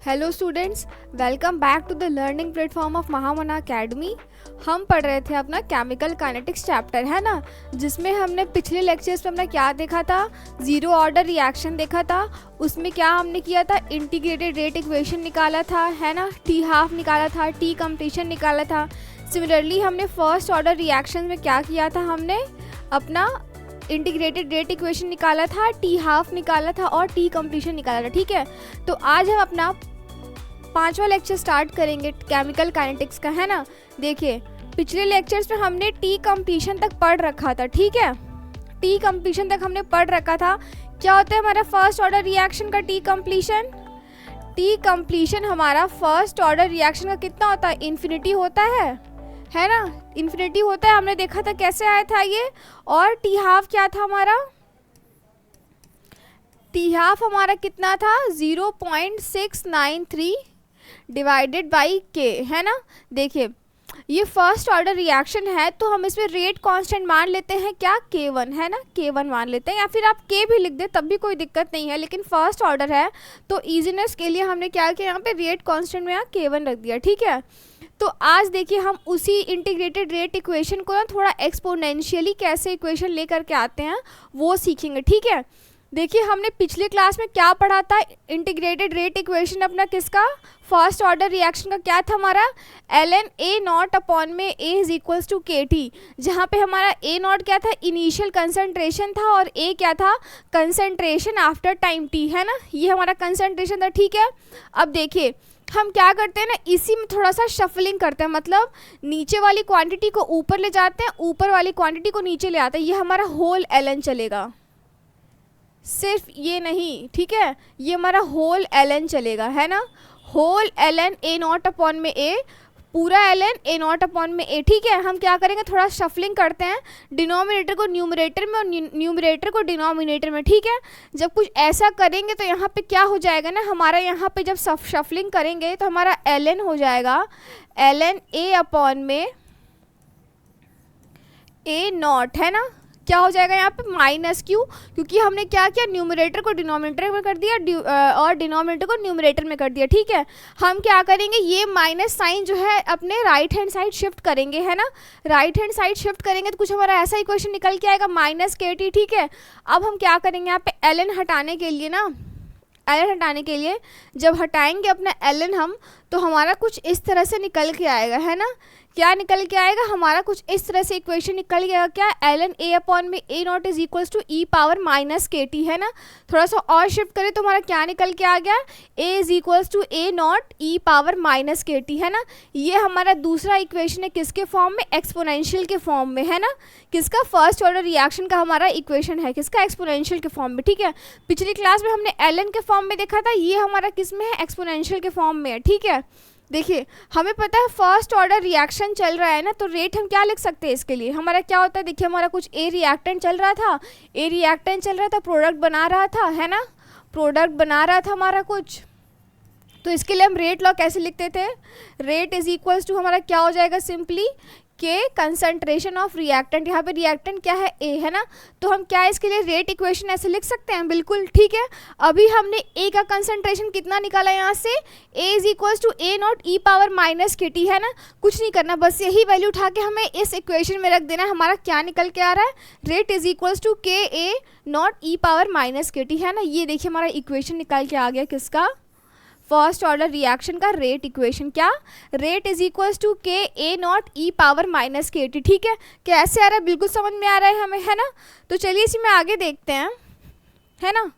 Hello students, welcome back to the learning platform of Mahamana academy. हम पढ़ रहे थे अपना केमिकल काइनेटिक्स चैप्टर, है ना, जिसमें हमने पिछले लेक्चर्स में अपना क्या देखा था, ज़ीरो ऑर्डर रिएक्शन देखा था। उसमें क्या हमने किया था, इंटीग्रेटेड रेट इक्वेशन निकाला था, है ना, टी हाफ निकाला था, टी कंप्लीशन निकाला था। सिमिलरली हमने फर्स्ट ऑर्डर रिएक्शन में क्या किया था, हमने अपना इंटीग्रेटेड रेट इक्वेशन निकाला था, टी हाफ निकाला था और टी कंप्लीशन निकाला था। ठीक है, तो आज हम अपना 5वां लेक्चर स्टार्ट करेंगे केमिकल काइनेटिक्स का, है ना। देखिए, पिछले लेक्चर्स में हमने टी कंप्लीशन तक पढ़ रखा था। ठीक है, टी कंप्लीशन तक हमने पढ़ रखा था। क्या होता है हमारा फर्स्ट ऑर्डर रिएक्शन का टी कंप्लीशन? टी कंप्लीशन हमारा फर्स्ट ऑर्डर रिएक्शन का कितना होता है? इन्फिनिटी होता है ना, इन्फिनिटी होता है। हमने देखा था कैसे आया था ये। और टी हाफ क्या था हमारा? टी हाफ हमारा कितना था? 0.693 डिवाइडेड बाई के, है ना। देखिए, ये फर्स्ट ऑर्डर रिएक्शन है तो हम इसमें रेट कांस्टेंट मान लेते हैं, क्या? K1, है ना, K1 मान लेते हैं, या फिर आप K भी लिख दे तब भी कोई दिक्कत नहीं है, लेकिन फर्स्ट ऑर्डर है तो इजीनेस के लिए हमने क्या किया, यहाँ पे रेट कांस्टेंट में यहाँ K1 रख दिया। ठीक है, तो आज देखिए हम उसी इंटीग्रेटेड रेट इक्वेशन को ना थोड़ा एक्सपोनेंशियली कैसे इक्वेशन लेकर के आते हैं वो सीखेंगे। ठीक है, देखिए हमने पिछले क्लास में क्या पढ़ा था, इंटीग्रेटेड रेट इक्वेशन अपना किसका, फर्स्ट ऑर्डर रिएक्शन का क्या था हमारा, ln A नॉट अपॉन में A is equals to KT, जहाँ पे हमारा A नॉट क्या था, इनिशियल कंसंट्रेशन था, और A क्या था, कंसंट्रेशन आफ्टर टाइम T, है ना, ये हमारा कंसंट्रेशन था। ठीक है, अब देखिए हम क्या करते हैं ना, इसी में थोड़ा सा शफलिंग करते हैं, मतलब नीचे वाली क्वांटिटी को ऊपर ले जाते हैं, ऊपर वाली क्वांटिटी को नीचे ले आते हैं। ये हमारा होल ln चलेगा, सिर्फ ये नहीं, ठीक है, ये हमारा होल ln चलेगा, है ना, whole ln A naught upon में A, पूरा ln A नॉट अपॉन में A। ठीक है, हम क्या करेंगे, थोड़ा शफलिंग करते हैं, डिनोमिनेटर को न्यूमरेटर में और न्यूमरेटर को डिनोमिनेटर में। ठीक है, जब कुछ ऐसा करेंगे तो यहाँ पे क्या हो जाएगा ना, हमारा यहाँ पे जब शफलिंग करेंगे तो हमारा ln हो जाएगा ln A अपॉन में A नॉट, है ना, क्या हो जाएगा यहाँ पे माइनस क्यू, क्योंकि हमने क्या किया, न्यूमरेटर को डिनोमिनेटर में कर दिया और डिनोमिनेटर को न्यूमरेटर में कर दिया। ठीक है, हम क्या करेंगे, ये माइनस साइन जो है अपने राइट हैंड साइड शिफ्ट करेंगे, है ना, राइट हैंड साइड शिफ्ट करेंगे तो कुछ हमारा ऐसा इक्वेशन निकल के आएगा -KT। ठीक है, अब हम क्या करेंगे यहाँ पे ln हटाने के लिए ना, ln हटाने के लिए जब हटाएंगे अपना ln हम, तो हमारा कुछ इस तरह से निकल के आएगा, है ना, क्या निकल के आएगा हमारा, कुछ इस तरह से इक्वेशन निकल गया, क्या, ln A अपॉन में A not is equals to E power -KT, है ना। थोड़ा सा और शिफ्ट करें तो हमारा क्या निकल के आ गया, A is equals to A naught E power -KT, है ना। ये हमारा दूसरा इक्वेशन है, किसके फॉर्म में, एक्सपोनेंशियल के फॉर्म में, है ना, किसका, फर्स्ट ऑर्डर रिएक्शन का हमारा इक्वेशन है, किसका, एक्सपोनेंशियल के फॉर्म में। ठीक है, पिछली क्लास में हमने ln के फॉर्म में देखा था, ये हमारा किस में है, एक्सपोनेंशियल के फॉर्म में है। ठीक है, देखिए हमें पता है फर्स्ट ऑर्डर रिएक्शन चल रहा है ना, तो रेट हम क्या लिख सकते हैं इसके लिए, हमारा क्या होता है, देखिए हमारा कुछ A रिएक्टेंट चल रहा था, प्रोडक्ट बना रहा था, है ना, प्रोडक्ट बना रहा था हमारा कुछ, तो इसके लिए हम रेट लॉ कैसे लिखते थे, रेट इज इक्वल्स टू हमारा क्या हो जाएगा, सिंपली के कंसंट्रेशन ऑफ रिएक्टेंट, यहाँ पे रिएक्टेंट क्या है, A, है ना, तो हम क्या इसके लिए रेट इक्वेशन ऐसे लिख सकते हैं, बिल्कुल। ठीक है, अभी हमने A का कंसंट्रेशन कितना निकाला यहाँ से, A is equals to A naught E power -KT, है ना, कुछ नहीं करना, बस यही वैल्यू उठा के हमें इस इक्वेशन में रख देना, हमारा क्या निकल के आ रहा है, रेट इज इक्वल्स टू के A naught E power -KT, है ना। ये देखिए हमारा इक्वेशन निकल के आ गया, किसका, फर्स्ट ऑर्डर रिएक्शन का रेट इक्वेशन, क्या, रेट इज इक्वल्स टू के A naught E power -KT। ठीक है, कैसे आ रहा है, बिल्कुल समझ में आ रहा है हमें, है ना। तो चलिए इसी में आगे देखते हैं, है ना।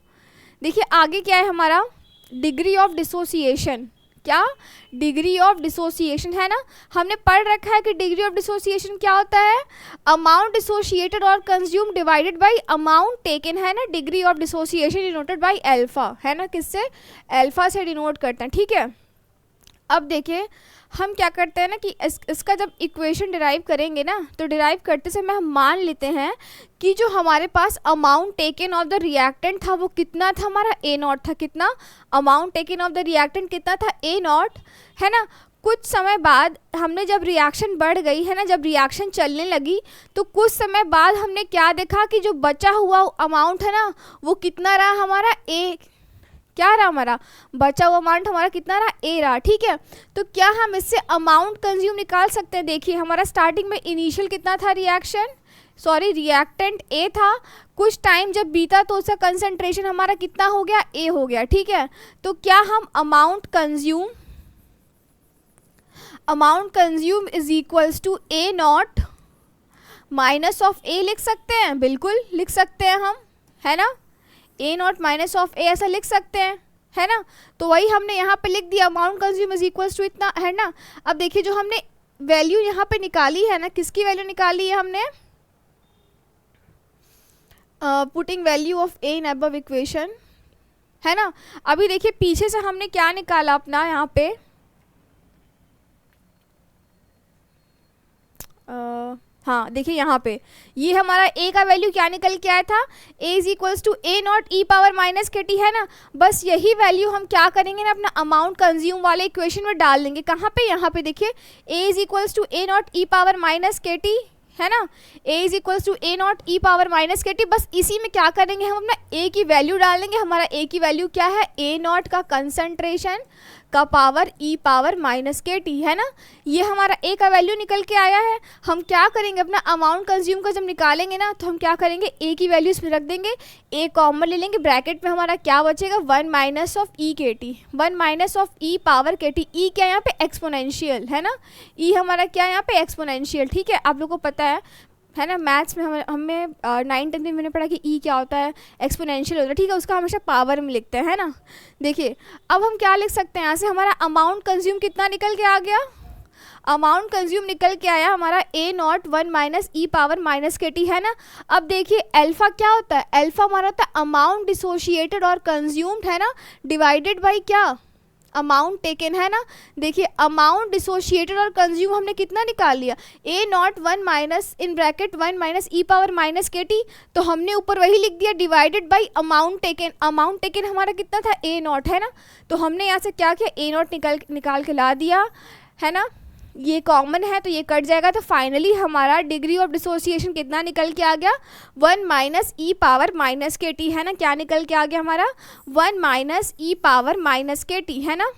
देखिए आगे क्या है हमारा, डिग्री ऑफ डिसोसिएशन, क्या, डिग्री ऑफ डिसोसिएशन, है ना। हमने पढ़ रखा है कि डिग्री ऑफ डिसोसिएशन क्या होता है, अमाउंट डिसोशिएटेड और consume divided by amount taken, है ना। Degree of dissociation denoted by alpha, है ना, किससे, अल्फा से डिनोट करते हैं। ठीक है, अब देखिए हम क्या करते हैं ना कि इसका जब इक्वेशन डिराइव करेंगे ना, तो डिराइव करते समय हम मान लेते हैं कि जो हमारे पास amount taken of the reactant था वो कितना था, हमारा A नॉट था, कितना, amount taken of the reactant कितना था, A नॉट, है ना। कुछ समय बाद हमने जब रिएक्शन बढ़ गई, है ना, जब रिएक्शन चलने लगी तो कुछ समय बाद हमने क्या देखा कि जो बचा हुआ अमाउंट है ना वो कितना रहा हमारा, A, क्या रहा हमारा बचा हुआ अमाउंट हमारा कितना रहा, ए रहा, ठीक है। तो क्या हम इससे अमाउंट कंज्यूम निकाल सकते हैं? देखिए हमारा स्टार्टिंग में इनिशियल कितना था रिएक्टेंट ए था, कुछ टाइम जब बीता तो उसका कंसंट्रेशन हमारा कितना हो गया, ए हो गया, ठीक है। तो क्या हम amount consume is equals to A not minus of A लिख सकते हैं? बिल्कुल लिख सकते हैं हम, है ना, ए नॉट माइनस ऑफ ए ऐसा लिख सकते हैं, है ना। तो वही हमने यहाँ पे लिख दिया, amount consume is equals to इतना, है ना। अब देखिए जो हमने वैल्यू यहाँ पे निकाली है ना, किसकी वैल्यू निकाली है हमने, putting value of A in above equation, है ना। अभी देखिए पीछे से हमने क्या निकाला अपना यहाँ पे, हाँ देखिए यहाँ पे ये हमारा a का वैल्यू क्या निकल के आया था, a is equals to A naught E power minus के टी, है ना। बस यही वैल्यू हम क्या करेंगे ना, अपना अमाउंट कंज्यूम वाले इक्वेशन में डाल देंगे। कहाँ पे, यहाँ पे देखिए a is equals to A naught E power minus के टी, है ना, a is equals to A naught E power minus के टी। बस इसी में क्या करेंगे, हम अपना a की वैल्यू डाल देंगे। हमारा a की वैल्यू क्या है, a नॉट का कंसंट्रेशन का पावर ई पावर माइनस के टी, है ना। ये हमारा a का वैल्यू निकल के आया है। हम क्या करेंगे, अपना अमाउंट कंज्यूम का जब निकालेंगे ना, तो हम क्या करेंगे, a की वैल्यू इसमें रख देंगे, a कॉमन ले लेंगे, ब्रैकेट में हमारा क्या बचेगा, 1 माइनस ऑफ ई के T, 1 minus of E power के टी। ई क्या यहाँ पे, एक्सपोनेंशियल, है ना, ई हमारा क्या यहाँ पे, एक्सपोनेंशियल, ठीक है। आप लोग को पता है ना, मैथ्स में हमें 9th-10th में मैंने पढ़ा कि ई क्या होता है, एक्सपोनेंशियल होता है, ठीक है, उसका हमेशा पावर में लिखते हैं, है ना। देखिए अब हम क्या लिख सकते हैं, यहाँ से हमारा अमाउंट कंज्यूम कितना निकल के आ गया, अमाउंट कंज्यूम निकल के आया हमारा A naught 1 minus e power minus के टी, है ना। अब देखिए अल्फा क्या होता है, अल्फा हमारा होता है अमाउंट डिसोशिएटेड और कंज्यूम्ड, है ना, डिवाइडेड बाई क्या, अमाउंट टेकन, है ना। देखिए अमाउंट डिसोशिएटेड और कंज्यूम हमने कितना निकाल लिया, A naught 1 minus in bracket 1 minus e power minus के टी। तो हमने ऊपर वही लिख दिया, divided by amount taken. Amount taken हमारा कितना था, ए नॉट, है ना। तो हमने यहाँ से क्या किया, ए नॉट निकाल के ला दिया, है ना। ये कॉमन है तो ये कट जाएगा। तो फाइनली हमारा डिग्री ऑफ डिसोसिएशन कितना निकल के आ गया, 1 माइनस ई पावर माइनस के टी, है ना। क्या निकल के आ गया हमारा, 1 माइनस ई पावर माइनस के टी, है ना।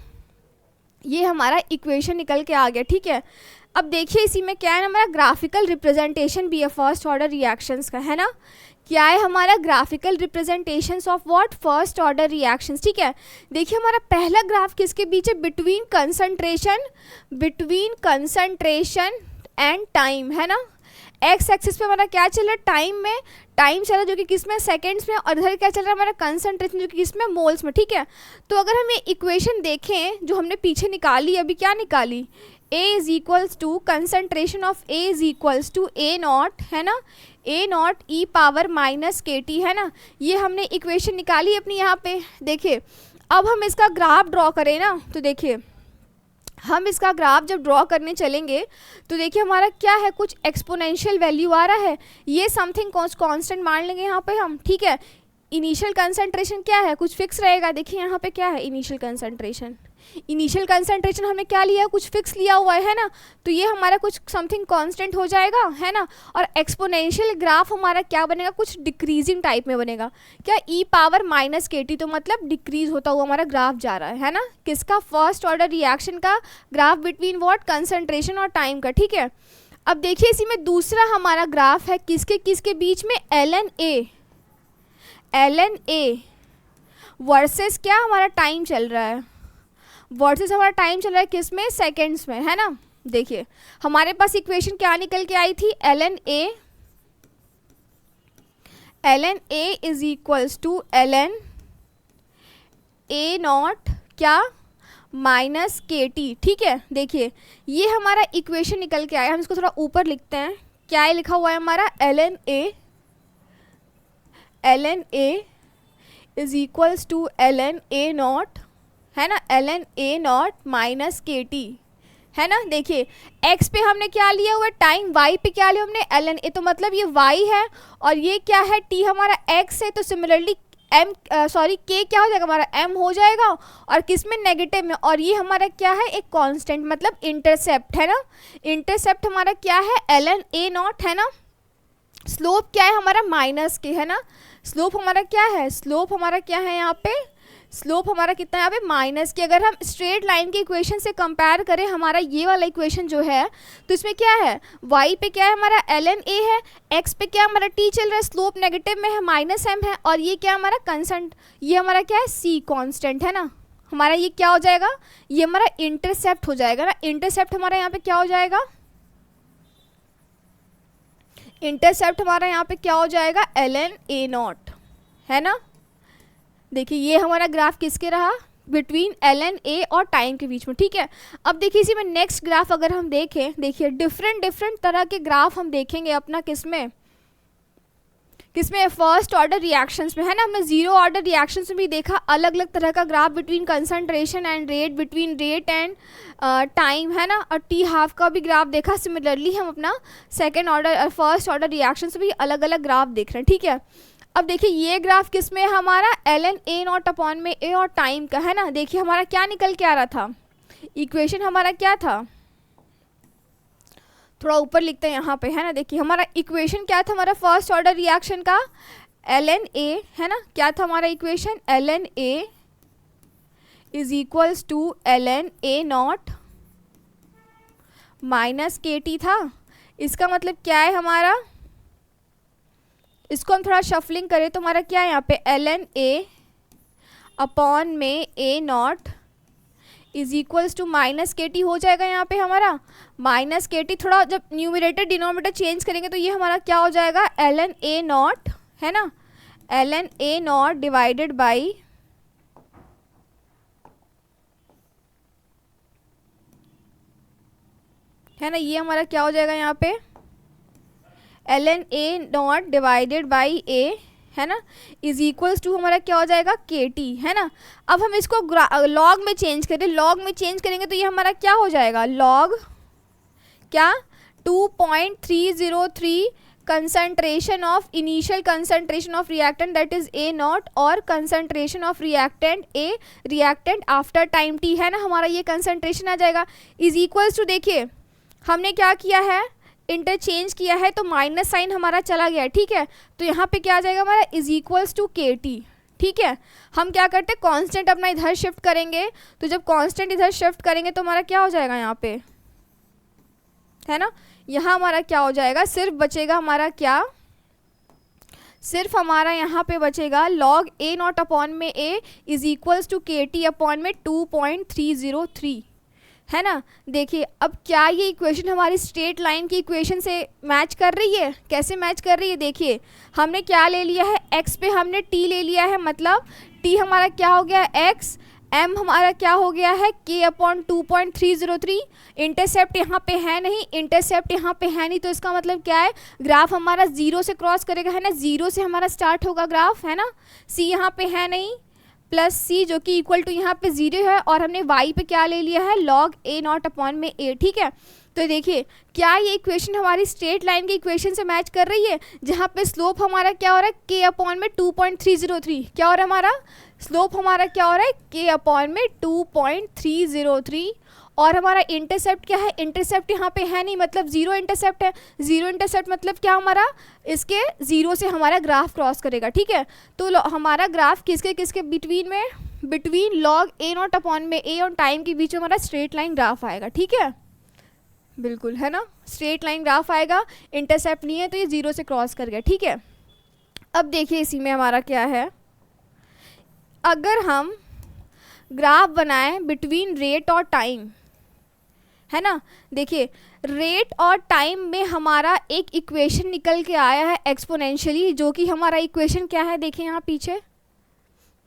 ये हमारा इक्वेशन निकल के आ गया, ठीक है। अब देखिए इसी में क्या है, हमारा ग्राफिकल रिप्रेजेंटेशन भी है फर्स्ट ऑर्डर रिएक्शंस का, है ना। क्या है हमारा graphical representations of what, first order reactions, ठीक है। देखिए हमारा पहला ग्राफ किसके बीच है, बिटवीन कंसंट्रेशन एंड टाइम, है ना। एक्स एक्सिस पे हमारा क्या चल रहा है, टाइम में, टाइम चल रहा है जो कि किस में, सेकेंड्स में, और इधर क्या चल रहा है हमारा कंसंट्रेशन जो कि किस में, मोल्स में, ठीक है। तो अगर हम ये इक्वेशन देखें जो हमने पीछे निकाली, अभी क्या निकाली, a is equals to concentration of a is equals to A not, है ना, A naught E power minus के टी, है ना। ये हमने इक्वेशन निकाली अपनी यहाँ पे। देखिए अब हम इसका ग्राफ ड्रॉ करें ना, तो देखिए हम इसका ग्राफ जब ड्रॉ करने चलेंगे तो देखिए हमारा क्या है, कुछ एक्सपोनेंशियल वैल्यू आ रहा है, ये समथिंग कांस्टेंट मान लेंगे यहाँ पे हम, ठीक है। इनिशियल कंसंट्रेशन क्या है, कुछ फिक्स रहेगा। देखिए यहाँ पे क्या है, इनिशियल कंसंट्रेशन हमने क्या लिया है, कुछ फिक्स लिया हुआ है ना। तो ये हमारा कुछ समथिंग कांस्टेंट हो जाएगा, है ना। और एक्सपोनेंशियल ग्राफ हमारा क्या बनेगा, कुछ डिक्रीजिंग टाइप में बनेगा। क्या, ई पावर माइनस के टी, तो मतलब डिक्रीज होता हुआ हमारा ग्राफ जा रहा है ना, किसका, फर्स्ट ऑर्डर रिएक्शन का ग्राफ बिटवीन व्हाट, कंसंट्रेशन और टाइम का, ठीक है। अब देखिए इसी में दूसरा हमारा ग्राफ है किसके बीच में, एल एन ए वर्सेस क्या हमारा टाइम चल रहा है, वर्सेस हमारा टाइम चल रहा है किस में, सेकेंड्स में, है ना। देखिए हमारे पास इक्वेशन क्या निकल के आई थी, L N A is equals to L N A naught क्या, माइनस के टी, ठीक है। देखिए ये हमारा इक्वेशन निकल के आया, हम इसको थोड़ा ऊपर लिखते हैं। क्या लिखा हुआ है हमारा, L N A is equals to L N A not, है ना, L N A not minus के टी, है ना। देखिए x पे हमने क्या लिया हुआ है, टाइम, y पे क्या लिया हमने, एल एन ए, तो मतलब ये y है और ये क्या है, t हमारा x है। तो सिमिलरली k क्या हो जाएगा हमारा, m हो जाएगा, और किस में, नेगेटिव में। और ये हमारा क्या है, एक कांस्टेंट, मतलब इंटरसेप्ट, है ना। इंटरसेप्ट हमारा क्या है, एल एन ए नॉट, है ना। स्लोप क्या है हमारा, माइनस के, है ना। स्लोप हमारा क्या है, स्लोप हमारा क्या है यहाँ पे, स्लोप हमारा कितना है यहाँ पे माइनस की। अगर हम स्ट्रेट लाइन के इक्वेशन से कंपेयर करें हमारा ये वाला इक्वेशन जो है, तो इसमें क्या है, y पे क्या है हमारा ln a है, x पे क्या हमारा t चल रहा है, स्लोप नेगेटिव में है, माइनस m है, और ये क्या हमारा कंस्टेंट, ये हमारा क्या है c कांस्टेंट है ना। हमारा ये क्या हो जाएगा, ये हमारा इंटरसेप्ट हो जाएगा ना। इंटरसेप्ट हमारा यहाँ पे क्या हो जाएगा, इंटरसेप्ट हमारा यहाँ पे क्या हो जाएगा, ln a नॉट है ना। देखिए ये हमारा ग्राफ किसके रहा, बिटवीन ln a और टाइम के बीच में, ठीक है। अब देखिए इसी में नेक्स्ट ग्राफ अगर हम देखें, देखिए डिफरेंट तरह के ग्राफ हम देखेंगे अपना किसमें फर्स्ट ऑर्डर रिएक्शंस में, है ना। हमने जीरो ऑर्डर रिएक्शंस में भी देखा अलग अलग तरह का graph between concentration and rate, between rate and time, है ना। और टी हाफ का भी ग्राफ देखा। सिमिलरली हम अपना second order first order reactions में भी अलग अलग ग्राफ देख रहे हैं, ठीक है। अब देखिए ये ग्राफ किसमें है हमारा, ln a नॉट अपॉन में a और टाइम का, है ना। देखिए हमारा क्या निकल के आ रहा था, इक्वेशन हमारा क्या था, थोड़ा ऊपर लिखते हैं यहाँ पे, है ना। देखिए हमारा इक्वेशन क्या था हमारा फर्स्ट ऑर्डर रिएक्शन का, ln a, है ना। क्या था हमारा equation, ln a is equals to ln a not minus के टी था। इसका मतलब क्या है हमारा, इसको हम थोड़ा शफलिंग करें तो हमारा क्या है यहाँ पे, ln a अपॉन में a not is equals to minus के टी हो जाएगा यहाँ पे हमारा, माइनस के टी। थोड़ा जब न्यूमरेटर डिनोमिनेटर चेंज करेंगे तो ये हमारा क्या हो जाएगा, ln a नॉट, है ना, ln a not divided by है ना, ये हमारा क्या हो जाएगा यहाँ पे, ln a not divided by a, है ना, इज इक्वल्स टू हमारा क्या हो जाएगा, के टी, है ना। अब हम इसको लॉग में चेंज करें, लॉग में चेंज करेंगे तो ये हमारा क्या हो जाएगा, लॉग क्या 2.303 concentration of initial concentration of reactant that is a naught और concentration of reactant a reactant after time t, है ना। हमारा ये कंसंट्रेशन आ जाएगा इज इक्वल्स टू, देखिए हमने क्या किया है, इंटरचेंज किया है तो माइनस साइन हमारा चला गया है, ठीक है। तो यहाँ पे क्या आ जाएगा हमारा, इज इक्वल्स टू के टी, ठीक है। हम क्या करते हैं, कांस्टेंट अपना इधर शिफ्ट करेंगे, तो जब कांस्टेंट इधर शिफ्ट करेंगे तो हमारा क्या हो जाएगा यहाँ पे, है ना। यहाँ हमारा क्या हो जाएगा, सिर्फ बचेगा हमारा क्या, सिर्फ हमारा यहाँ पे बचेगा लॉग a नॉट अपॉन में a इज इक्वल्स टू के टी अपॉन में 2.303, है ना। देखिए अब क्या ये इक्वेशन हमारी स्ट्रेट लाइन की इक्वेशन से मैच कर रही है, कैसे मैच कर रही है, देखिए हमने क्या ले लिया है, x पे हमने t ले लिया है, मतलब t हमारा क्या हो गया x, m हमारा क्या हो गया है k अपॉन 2.303। इंटरसेप्ट यहाँ पे है नहीं, इंटरसेप्ट यहाँ पे है नहीं, तो इसका मतलब क्या है, ग्राफ हमारा जीरो से क्रॉस करेगा, है ना, जीरो से हमारा स्टार्ट होगा ग्राफ, है ना। c यहाँ पे है नहीं, प्लस सी जो कि इक्वल टू यहाँ पे जीरो है, और हमने y पे क्या ले लिया है, लॉग a नॉट अपॉन में a, ठीक है। तो देखिए क्या ये इक्वेशन हमारी स्ट्रेट लाइन की इक्वेशन से मैच कर रही है, जहाँ पे स्लोप हमारा क्या हो रहा है, k अपॉन में 2.303, क्या हो रहा है हमारा स्लोप, हमारा क्या हो रहा है k अपॉन में 2.303, और हमारा इंटरसेप्ट क्या है, इंटरसेप्ट यहाँ पे है नहीं, मतलब जीरो इंटरसेप्ट है। जीरो इंटरसेप्ट मतलब क्या, हमारा इसके जीरो से हमारा ग्राफ क्रॉस करेगा, ठीक है। तो हमारा ग्राफ किसके किसके बिटवीन में, between log a naught upon में a और टाइम के बीच में हमारा स्ट्रेट लाइन ग्राफ आएगा, ठीक है, बिल्कुल, है ना, स्ट्रेट लाइन ग्राफ आएगा, इंटरसेप्ट नहीं है तो ये जीरो से क्रॉस कर गया, ठीक है। अब देखिए इसी में हमारा क्या है, अगर हम ग्राफ बनाएं बिटवीन रेट और टाइम, है ना। देखिए रेट और टाइम में हमारा एक इक्वेशन निकल के आया है एक्सपोनेंशियली, जो कि हमारा इक्वेशन क्या है, देखिए यहाँ पीछे,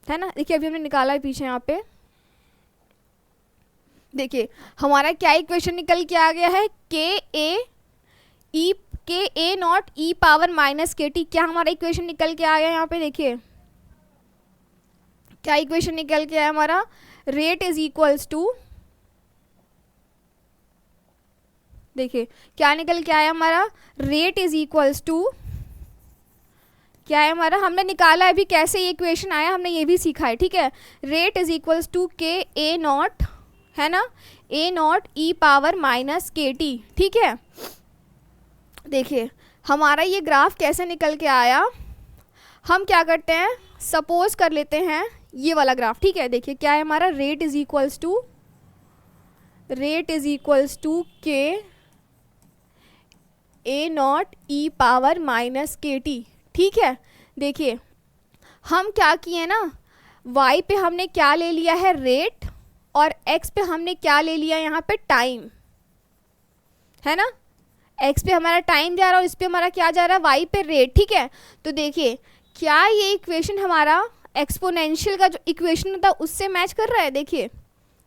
है ना। देखिए अभी हमने निकाला है पीछे यहाँ पे, देखिए हमारा क्या इक्वेशन निकल के आ गया है, के ए नॉट ई पावर माइनस के टी, क्या हमारा इक्वेशन निकल के आ गया यहाँ पे, देखिए क्या इक्वेशन निकल के आया हमारा, रेट इज इक्वल्स टू, देखिए क्या निकल के आया हमारा, रेट इज इक्वल्स टू, क्या है हमारा, हमने निकाला है अभी कैसे ये इक्वेशन आया, हमने ये भी सीखा है, ठीक है। रेट इज इक्वल्स टू के ए नॉट, है ना, A naught E power minus के टी, ठीक है। देखिए हमारा ये ग्राफ कैसे निकल के आया, हम क्या करते हैं, सपोज कर लेते हैं ये वाला ग्राफ, ठीक है। देखिए क्या है हमारा, रेट इज इक्वल्स टू के ए नॉट ई पावर माइनस के टी, ठीक है। देखिए हम क्या किए ना, y पे हमने क्या ले लिया है, रेट, और x पे हमने क्या ले लिया यहाँ पे, टाइम, है ना। x पे हमारा टाइम जा रहा है और इस पे हमारा क्या जा रहा है, y पे रेट, ठीक है। तो देखिए क्या ये इक्वेशन हमारा एक्सपोनेंशियल का जो इक्वेशन होता है उससे मैच कर रहा है। देखिए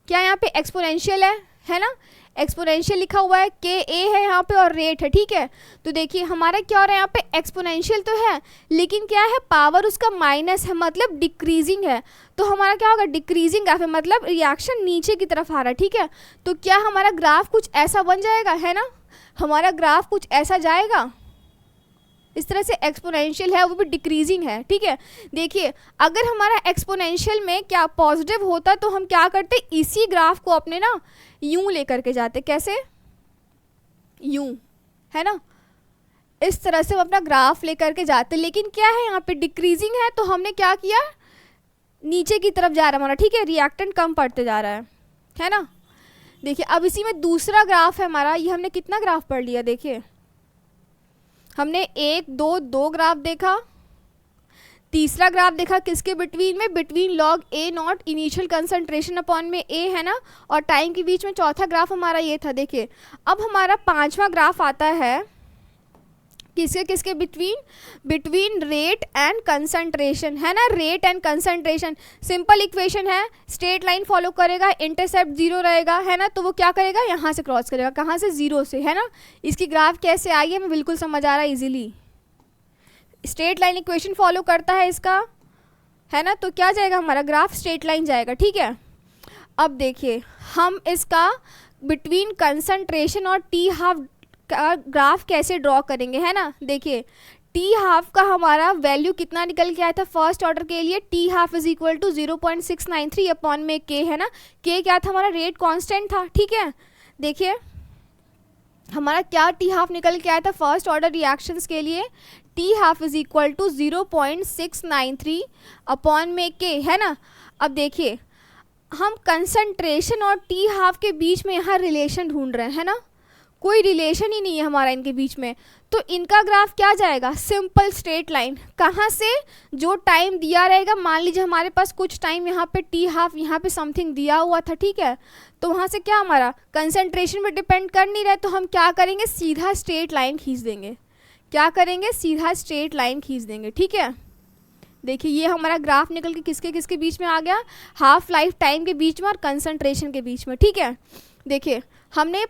क्या यहाँ पे एक्सपोनेंशियल है ना, एक्सपोनेंशियल लिखा हुआ है, के ए है यहाँ पे और रेट है, ठीक है। तो देखिए हमारा क्या हो रहा है यहाँ पे, एक्सपोनेंशियल तो है लेकिन क्या है, पावर उसका माइनस है, मतलब डिक्रीजिंग है। तो हमारा क्या होगा, डिक्रीजिंग ग्राफ है, मतलब रिएक्शन नीचे की तरफ आ रहा है, ठीक है। तो क्या हमारा ग्राफ कुछ ऐसा बन जाएगा, है ना, हमारा ग्राफ कुछ ऐसा जाएगा, इस तरह से एक्सपोनेंशियल है वो भी डिक्रीजिंग है, ठीक है। देखिए अगर हमारा एक्सपोनेंशियल में क्या पॉजिटिव होता तो हम क्या करते, इसी ग्राफ को अपने ना यूं लेकर के जाते, कैसे, यूं, है ना, इस तरह से हम अपना ग्राफ लेकर के जाते। लेकिन क्या है यहाँ पे डिक्रीजिंग है, तो हमने क्या किया, नीचे की तरफ जा रहा है हमारा, ठीक है, रिएक्टेंट कम पड़ते जा रहा है ना। देखिए अब इसी में दूसरा ग्राफ है हमारा, ये हमने कितना ग्राफ पढ़ लिया, देखिए हमने 1 2 2 ग्राफ देखा, तीसरा ग्राफ देखा किसके बिटवीन में, between log A not initial concentration upon में ए, है ना, और टाइम के बीच में चौथा ग्राफ हमारा ये था। देखिए अब हमारा पांचवा ग्राफ आता है किसके किसके बिटवीन रेट एंड कंसंट्रेशन, है ना, rate and concentration. Simple equation है, स्ट्रेट लाइन फॉलो करेगा, इंटरसेप्ट 0 रहेगा, है ना, तो वो क्या करेगा, यहाँ से क्रॉस करेगा, कहाँ से, 0 से, है ना। इसकी ग्राफ कैसे आई है, मैं बिल्कुल समझ आ रहा है easily, straight line equation follow करता है इसका, है ना। तो क्या जाएगा हमारा ग्राफ, स्ट्रेट लाइन जाएगा, ठीक है। अब देखिए हम इसका बिटवीन कंसंट्रेशन और टी हाफ का ग्राफ कैसे ड्रॉ करेंगे, है ना। देखिए टी हाफ का हमारा वैल्यू कितना निकल के आया था फर्स्ट ऑर्डर के लिए, T half is equal to 0.693 upon में के, है ना, के क्या था हमारा, रेट कांस्टेंट था, ठीक है। देखिए हमारा क्या टी हाफ निकल के आया था फर्स्ट ऑर्डर रिएक्शंस के लिए, T half is equal to 0.693 upon में के, है ना। अब देखिए हम कंसंट्रेशन और टी हाफ के बीच में यहाँ रिलेशन ढूंढ रहे हैं, है ना, कोई रिलेशन ही नहीं है हमारा इनके बीच में। तो इनका ग्राफ क्या जाएगा, सिंपल स्ट्रेट लाइन, कहाँ से, जो टाइम दिया रहेगा, मान लीजिए हमारे पास कुछ टाइम यहाँ पे टी हाफ यहाँ पे समथिंग दिया हुआ था, ठीक है, तो वहाँ से क्या हमारा कंसंट्रेशन पे डिपेंड कर नहीं रहे, तो हम क्या करेंगे, सीधा स्ट्रेट लाइन खींच देंगे, क्या करेंगे, सीधा स्ट्रेट लाइन खींच देंगे, ठीक है। देखिए ये हमारा ग्राफ निकल के किसके किसके बीच में आ गया, हाफ लाइफ टाइम के बीच में और कंसंट्रेशन के बीच में, ठीक है। देखिए हमने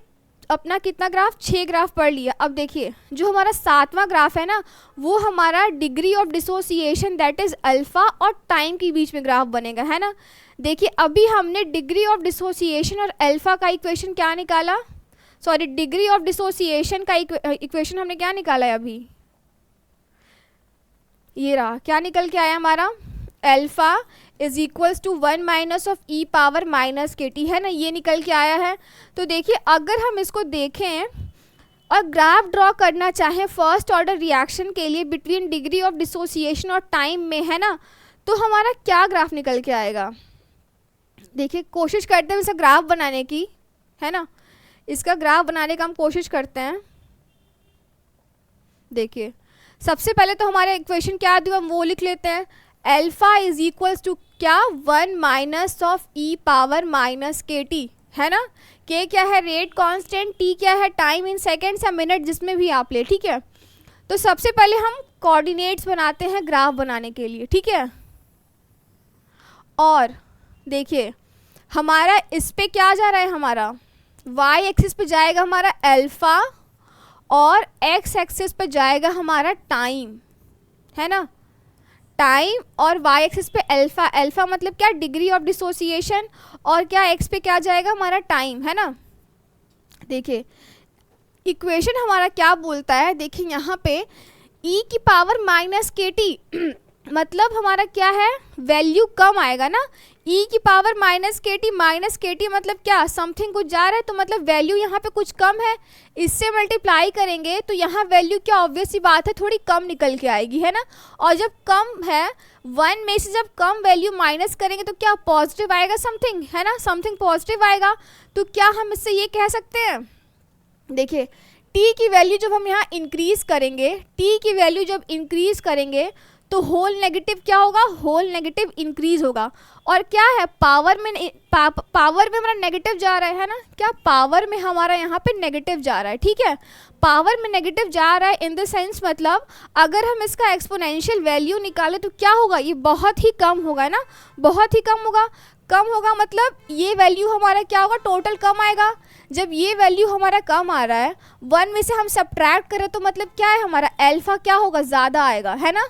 अपना कितना ग्राफ, 6 ग्राफ पढ़ लिया। अब देखिए जो हमारा 7वां ग्राफ है ना, वो हमारा degree of dissociation that is alpha और टाइम के बीच में ग्राफ बनेगा, है ना। देखिए अभी हमने डिग्री ऑफ डिसोसिएशन और अल्फा का इक्वेशन क्या निकाला, सॉरी डिग्री ऑफ डिसोसिएशन का इक्वेशन हमने क्या निकाला है अभी, ये रहा, क्या निकल के आया हमारा, alpha is equals to 1 minus of E power minus के टी, है ना, ये निकल के आया है। तो देखिए अगर हम इसको देखें और ग्राफ ड्रॉ करना चाहें फर्स्ट ऑर्डर रिएक्शन के लिए बिटवीन डिग्री ऑफ डिसोसिएशन और टाइम में, है ना, तो हमारा क्या ग्राफ निकल के आएगा। देखिए कोशिश करते हैं इसका ग्राफ बनाने की, है ना, इसका ग्राफ बनाने का हम कोशिश करते हैं। देखिए सबसे पहले तो हमारा इक्वेशन क्या दिया हम वो लिख लेते हैं, अल्फा इज इक्वल्स टू क्या, 1 minus of E power minus के टी, है ना, के क्या है, रेट कांस्टेंट, टी क्या है, टाइम इन सेकेंड्स या मिनट जिसमें भी आप ले, ठीक है। तो सबसे पहले हम कोऑर्डिनेट्स बनाते हैं ग्राफ बनाने के लिए, ठीक है। और देखिए हमारा इस पे क्या जा रहा है, हमारा y एक्सिस पे जाएगा हमारा अल्फा और x एक्सिस पे जाएगा हमारा टाइम, है ना, टाइम, और y एक्सिस पे अल्फा, अल्फा मतलब क्या, डिग्री ऑफ डिसोसिएशन, और क्या x पे क्या जाएगा हमारा टाइम, है ना। देखिए इक्वेशन हमारा क्या बोलता है, देखिए यहाँ पे e की पावर माइनस के टी मतलब हमारा क्या है, वैल्यू कम आएगा ना, e की पावर माइनस के टी मतलब क्या, समथिंग कुछ जा रहा है तो मतलब वैल्यू यहाँ पे कुछ कम है, इससे मल्टीप्लाई करेंगे तो यहाँ वैल्यू क्या, ऑब्वियस सी बात है थोड़ी कम निकल के आएगी, है ना। और जब कम है 1 में से जब कम वैल्यू माइनस करेंगे तो क्या पॉजिटिव आएगा समथिंग, है ना, समथिंग पॉजिटिव आएगा। तो क्या हम इससे ये कह सकते हैं, देखिए t की वैल्यू जब हम यहाँ इंक्रीज करेंगे, t की वैल्यू जब इंक्रीज करेंगे तो होल नेगेटिव क्या होगा, होल नेगेटिव इंक्रीज होगा। और क्या है, पावर में हमारा नेगेटिव जा रहा है ना, क्या पावर में हमारा यहाँ पे नेगेटिव जा रहा है, ठीक है, पावर में नेगेटिव जा रहा है इन द सेंस मतलब अगर हम इसका एक्सपोनेंशियल वैल्यू निकालें तो क्या होगा, ये बहुत ही कम होगा ना, बहुत ही कम होगा। कम होगा मतलब ये वैल्यू हमारा क्या होगा, टोटल कम आएगा। जब ये वैल्यू हमारा कम आ रहा है 1 में से हम सब्ट्रैक्ट करें तो मतलब क्या है, हमारा अल्फा क्या होगा, ज़्यादा आएगा, है ना,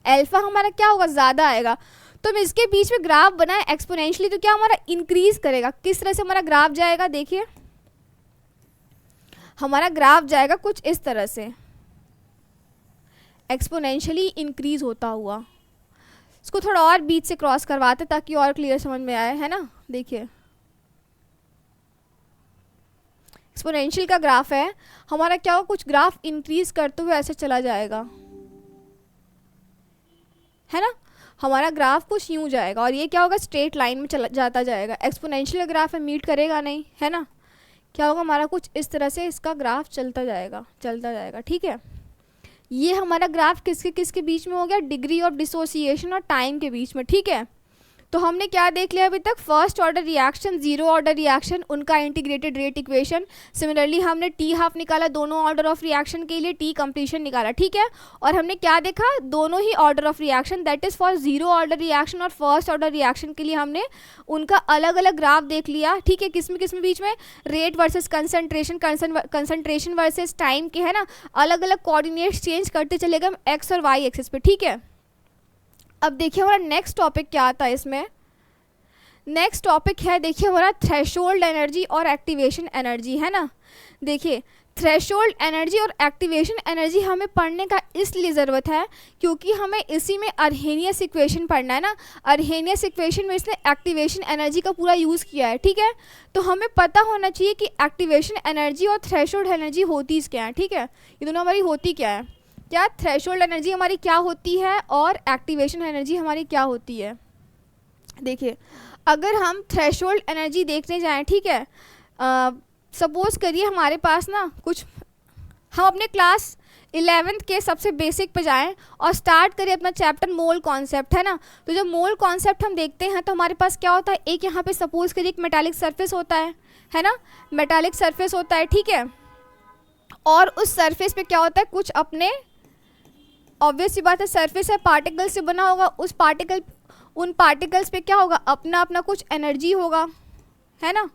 अल्फा हमारा क्या होगा, ज़्यादा आएगा। तो हम इसके बीच में ग्राफ बनाए एक्सपोनेंशियली तो क्या हमारा इंक्रीज करेगा। किस तरह से हमारा ग्राफ जाएगा, देखिए हमारा ग्राफ जाएगा कुछ इस तरह से, एक्सपोनेंशियली इंक्रीज होता हुआ। इसको थोड़ा और बीच से क्रॉस करवाते ताकि और क्लियर समझ में आए, है ना। देखिए एक्सपोनेंशियल का ग्राफ है हमारा, क्या होगा, कुछ ग्राफ इंक्रीज करते हुए ऐसे चला जाएगा, है ना, हमारा ग्राफ कुछ यूँ जाएगा और ये क्या होगा, स्ट्रेट लाइन में चला जाता जाएगा। एक्सपोनेंशियल ग्राफ है, मीट करेगा नहीं, है ना, क्या होगा, हमारा कुछ इस तरह से इसका ग्राफ चलता जाएगा, ठीक है। ये हमारा ग्राफ किसके किसके बीच में हो गया, डिग्री ऑफ डिसोसिएशन और टाइम के बीच में, ठीक है। तो हमने क्या देख लिया अभी तक, first order reaction, zero order reaction, उनका इंटीग्रेटेड रेट इक्वेशन। सिमिलरली हमने टी हाफ निकाला दोनों ऑर्डर ऑफ रिएक्शन के लिए, टी कंप्लीशन निकाला, ठीक है। और हमने क्या देखा, दोनों ही order of reaction that is for zero order reaction और फर्स्ट ऑर्डर रिएक्शन के लिए हमने उनका अलग अलग ग्राफ देख लिया, ठीक है। किस में बीच में, rate versus concentration versus time के, है ना, अलग अलग कोऑर्डिनेट्स चेंज करते चले गए एक्स और वाई एक्सिस पे, ठीक है। अब देखिए हमारा नेक्स्ट टॉपिक क्या आता है इसमें, नेक्स्ट टॉपिक है देखिए हमारा थ्रेशोल्ड एनर्जी और एक्टिवेशन एनर्जी, है ना। देखिए थ्रेशोल्ड एनर्जी और एक्टिवेशन एनर्जी हमें पढ़ने का इसलिए ज़रूरत है क्योंकि हमें इसी में अर्हेनियस इक्वेशन पढ़ना है ना। अर्हेनियस इक्वेशन में इसने एक्टिवेशन एनर्जी का पूरा यूज़ किया है, ठीक है। तो हमें पता होना चाहिए कि एक्टिवेशन एनर्जी और थ्रेशोल्ड एनर्जी होती क्या है, ठीक है, ये दोनों हमारी होती क्या है, क्या थ्रेशोल्ड एनर्जी हमारी क्या होती है और एक्टिवेशन एनर्जी हमारी क्या होती है। देखिए अगर हम थ्रेशोल्ड एनर्जी देखने जाएं, ठीक है, सपोज करिए हमारे पास ना कुछ, हम अपने क्लास 11th के सबसे बेसिक पे जाएं और स्टार्ट करिए अपना चैप्टर मोल कॉन्सेप्ट, है ना। तो जब मोल कॉन्सेप्ट हम देखते हैं तो हमारे पास क्या होता है, एक यहाँ पे सपोज करिए एक मेटालिक सरफेस होता है ना, मेटालिक सरफेस होता है, ठीक है। और उस सरफेस पे क्या होता है, कुछ अपने, ऑब्वियस सी बात है सरफेस है, पार्टिकल से बना होगा, उन पार्टिकल्स पे क्या होगा, अपना अपना कुछ एनर्जी होगा, है ना,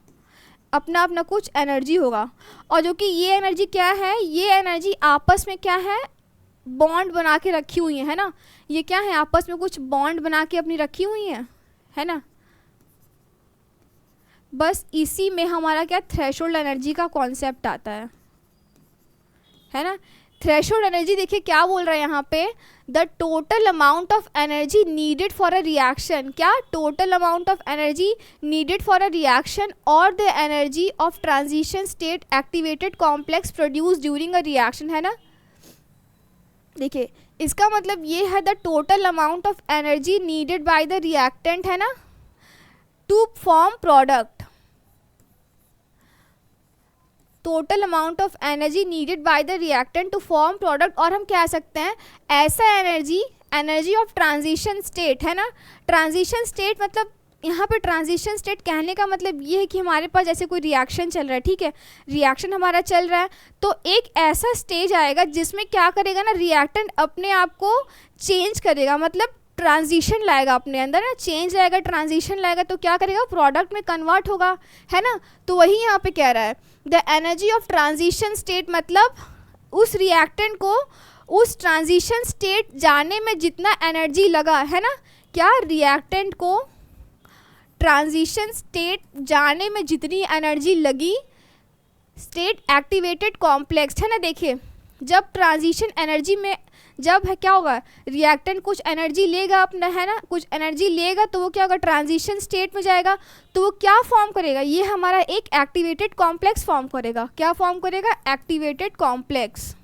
अपना अपना कुछ एनर्जी होगा। और जो कि ये एनर्जी क्या है, ये एनर्जी आपस में क्या है, बॉन्ड बना के रखी हुई है ना, ये क्या है, आपस में कुछ बॉन्ड बना के अपनी रखी हुई है ना। बस इसी में हमारा क्या थ्रेशोल्ड एनर्जी का कॉन्सेप्ट आता है ना। थ्रेशोल्ड एनर्जी देखिए क्या बोल रहा है यहाँ पे, the total amount of energy needed for a reaction, क्या total amount of energy needed for a reaction और the energy of transition state activated complex produce during a reaction, है ना। देखिए इसका मतलब ये है the total amount of energy needed by the reactant, है ना, to form product, total amount of energy needed by the reactant to form product. और हम कह सकते हैं ऐसा एनर्जी ऑफ ट्रांजिशन स्टेट, है ना। ट्रांजिशन स्टेट मतलब यहाँ पे ट्रांजिशन स्टेट कहने का मतलब ये है कि हमारे पास जैसे कोई रिएक्शन चल रहा है, ठीक है, रिएक्शन हमारा चल रहा है तो एक ऐसा स्टेज आएगा जिसमें क्या करेगा ना, रिएक्टेंट अपने आप को चेंज करेगा, मतलब ट्रांजिशन लाएगा अपने अंदर ना, चेंज लाएगा, ट्रांजिशन लाएगा, तो क्या करेगा, प्रोडक्ट में कन्वर्ट होगा, है ना। तो वही यहाँ पे कह रहा है the energy of transition state, मतलब उस रिएक्टेंट को उस ट्रांजिशन स्टेट जाने में जितना एनर्जी लगा, है ना, क्या रिएक्टेंट को ट्रांजिशन स्टेट जाने में जितनी एनर्जी लगी, स्टेट एक्टिवेटेड कॉम्प्लेक्स, है ना। देखिए जब ट्रांजिशन एनर्जी में जब है क्या होगा, रिएक्टेंट कुछ एनर्जी लेगा अपना, है ना, कुछ एनर्जी लेगा तो वो क्या होगा, ट्रांजिशन स्टेट में जाएगा, तो वो क्या फॉर्म करेगा, ये हमारा एक एक्टिवेटेड कॉम्प्लेक्स फॉर्म करेगा। क्या फॉर्म करेगा, एक्टिवेटेड कॉम्प्लेक्स,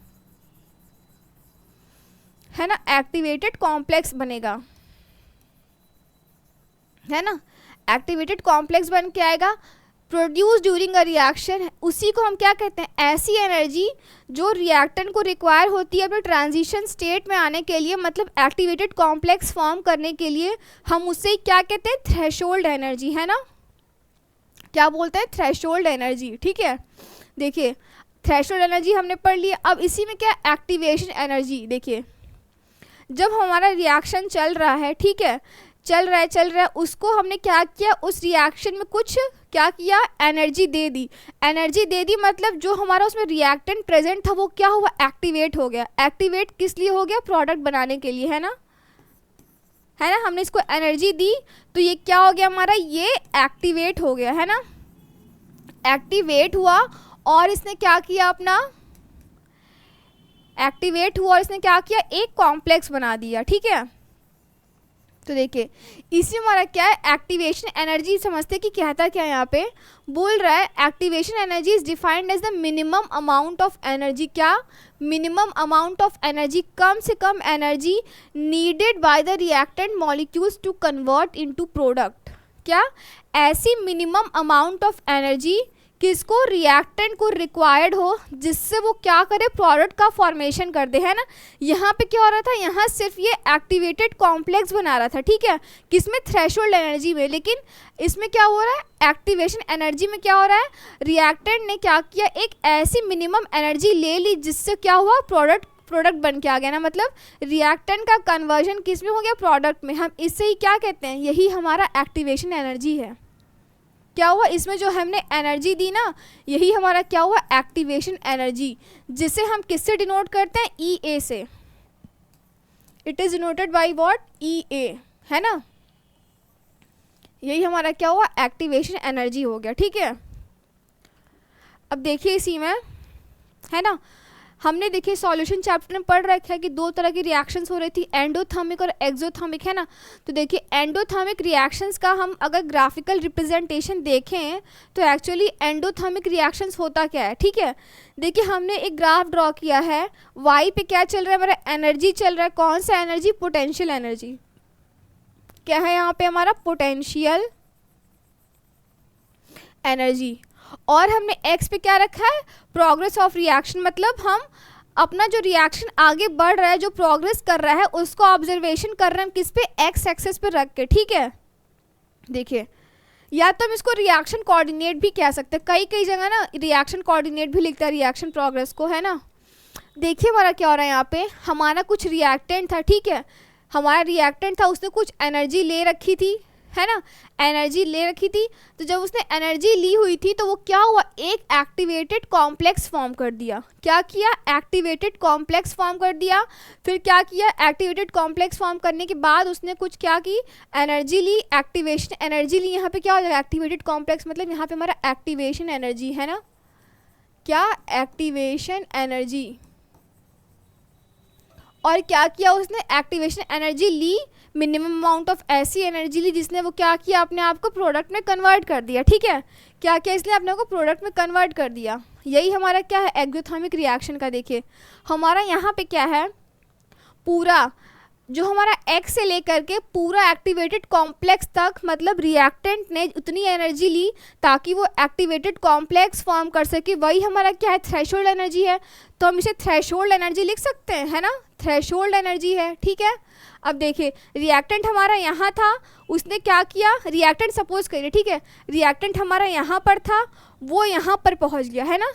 है ना, एक्टिवेटेड कॉम्प्लेक्स बनेगा, है ना, एक्टिवेटेड कॉम्प्लेक्स बन के आएगा। प्रोड्यूस ड्यूरिंग अ रिएक्शन, उसी को हम क्या कहते हैं, ऐसी एनर्जी जो रिएक्टेंट को रिक्वायर होती है अपने ट्रांजिशन स्टेट में आने के लिए, मतलब एक्टिवेटेड कॉम्प्लेक्स फॉर्म करने के लिए, हम उससे क्या कहते हैं, थ्रेशोल्ड एनर्जी, है ना, क्या बोलते हैं, थ्रेशोल्ड एनर्जी। ठीक है, देखिए थ्रेशोल्ड एनर्जी हमने पढ़ लिया। अब इसी में क्या, एक्टिवेशन एनर्जी। देखिए जब हमारा रिएक्शन चल रहा है, ठीक है, चल रहा है, उसको हमने क्या किया, उस रिएक्शन में कुछ क्या किया, एनर्जी दे दी, मतलब जो हमारा उसमें रिएक्टेंट प्रेजेंट था वो क्या हुआ, एक्टिवेट हो गया। एक्टिवेट किस लिए हो गया, प्रोडक्ट बनाने के लिए, है ना, हमने इसको एनर्जी दी तो ये क्या हो गया हमारा, ये एक्टिवेट हो गया, है ना, एक्टिवेट हुआ और इसने क्या किया अपना, एक्टिवेट हुआ और इसने क्या किया, एक कॉम्प्लेक्स बना दिया। ठीक है, तो देखिए इसी में हमारा क्या है, एक्टिवेशन एनर्जी। समझते कि कहता क्या है, यहाँ पे बोल रहा है activation energy is defined as the minimum amount of energy, क्या, मिनिमम अमाउंट ऑफ एनर्जी, कम से कम energy needed by the reactant molecules to convert into product. क्या, ऐसी मिनिमम अमाउंट ऑफ एनर्जी किसको, रिएक्टेंट को रिक्वायर्ड हो जिससे वो क्या करे, प्रोडक्ट का फॉर्मेशन कर दे, है ना। यहाँ पे क्या हो रहा था, यहाँ सिर्फ ये एक्टिवेटेड कॉम्प्लेक्स बना रहा था, ठीक है, किसमें, थ्रेशोल्ड एनर्जी में। लेकिन इसमें क्या हो रहा है, एक्टिवेशन एनर्जी में क्या हो रहा है, रिएक्टेंट ने क्या किया, एक ऐसी मिनिमम एनर्जी ले ली जिससे क्या हुआ, प्रोडक्ट बन के आ गया ना, मतलब रिएक्टेंट का कन्वर्जन किस में हो गया, प्रोडक्ट में। हम इससे ही क्या कहते हैं, यही हमारा एक्टिवेशन एनर्जी है। क्या हुआ, इसमें जो हमने एनर्जी दी ना, यही हमारा क्या हुआ, एक्टिवेशन एनर्जी, जिसे हम किससे डिनोट करते हैं, ई ए से। It is denoted by what, E A, है ना, यही हमारा क्या हुआ, एक्टिवेशन एनर्जी हो गया। ठीक है, अब देखिए इसी में, है ना, हमने देखिए सॉल्यूशन चैप्टर में पढ़ रखा है कि दो तरह की रिएक्शंस हो रही थी, एंडोथर्मिक और एक्सोथर्मिक, है ना। तो देखिए एंडोथर्मिक रिएक्शंस का हम अगर ग्राफिकल रिप्रेजेंटेशन देखें तो एक्चुअली एंडोथर्मिक रिएक्शंस होता क्या है। ठीक है, देखिए हमने एक ग्राफ ड्रॉ किया है, वाई पे क्या चल रहा है हमारा, एनर्जी चल रहा है, कौन सा एनर्जी, पोटेंशियल एनर्जी। क्या है यहाँ पे हमारा, पोटेंशियल एनर्जी। और हमने एक्स पे क्या रखा है, प्रोग्रेस ऑफ रिएक्शन, मतलब हम अपना जो रिएक्शन आगे बढ़ रहा है, जो प्रोग्रेस कर रहा है, उसको ऑब्जर्वेशन कर रहे हैं किस पे, एक्स एक्सेस पे रख के। ठीक है, देखिए या तो हम इसको रिएक्शन कोऑर्डिनेट भी कह सकते हैं, कई जगह ना रिएक्शन कोऑर्डिनेट भी लिखता है रिएक्शन प्रोग्रेस को, है ना। देखिए हमारा क्या हो रहा है, यहाँ पे हमारा कुछ रिएक्टेंट था, ठीक है, हमारा रिएक्टेंट था, उसने कुछ एनर्जी ले रखी थी, है ना, एनर्जी ले रखी थी। तो जब उसने एनर्जी ली हुई थी तो वो क्या हुआ, एक एक्टिवेटेड कॉम्प्लेक्स फॉर्म कर दिया। क्या किया, एक्टिवेटेड कॉम्प्लेक्स फॉर्म कर दिया। फिर क्या किया, एक्टिवेटेड कॉम्प्लेक्स फॉर्म करने के बाद उसने कुछ क्या की, एनर्जी ली, एक्टिवेशन एनर्जी ली। यहाँ पे क्या हो जाएगा, एक्टिवेटेड कॉम्प्लेक्स मतलब यहाँ पे हमारा एक्टिवेशन एनर्जी, है ना, क्या, एक्टिवेशन एनर्जी। और क्या किया उसने, एक्टिवेशन एनर्जी ली, मिनिमम अमाउंट ऑफ ऐसी एनर्जी ली जिसने वो क्या किया, अपने आप को प्रोडक्ट में कन्वर्ट कर दिया। ठीक है, क्या किया, इसलिए अपने को प्रोडक्ट में कन्वर्ट कर दिया। यही हमारा क्या है, एक्सोथर्मिक रिएक्शन का। देखिए हमारा यहाँ पे क्या है, पूरा जो हमारा एक्स से लेकर के पूरा एक्टिवेटेड कॉम्प्लेक्स तक, मतलब रिएक्टेंट ने उतनी एनर्जी ली ताकि वो एक्टिवेटेड कॉम्प्लेक्स फॉर्म कर सके, वही हमारा क्या है, थ्रेशोल्ड एनर्जी है। तो हम इसे थ्रेशोल्ड एनर्जी लिख सकते हैं, है ना, थ्रेशोल्ड एनर्जी है। ठीक है, अब देखिए रिएक्टेंट हमारा यहाँ था, उसने क्या किया, रिएक्टेंट सपोज करिए, ठीक है, रिएक्टेंट हमारा यहाँ पर था, वो यहाँ पर पहुँच गया, है ना।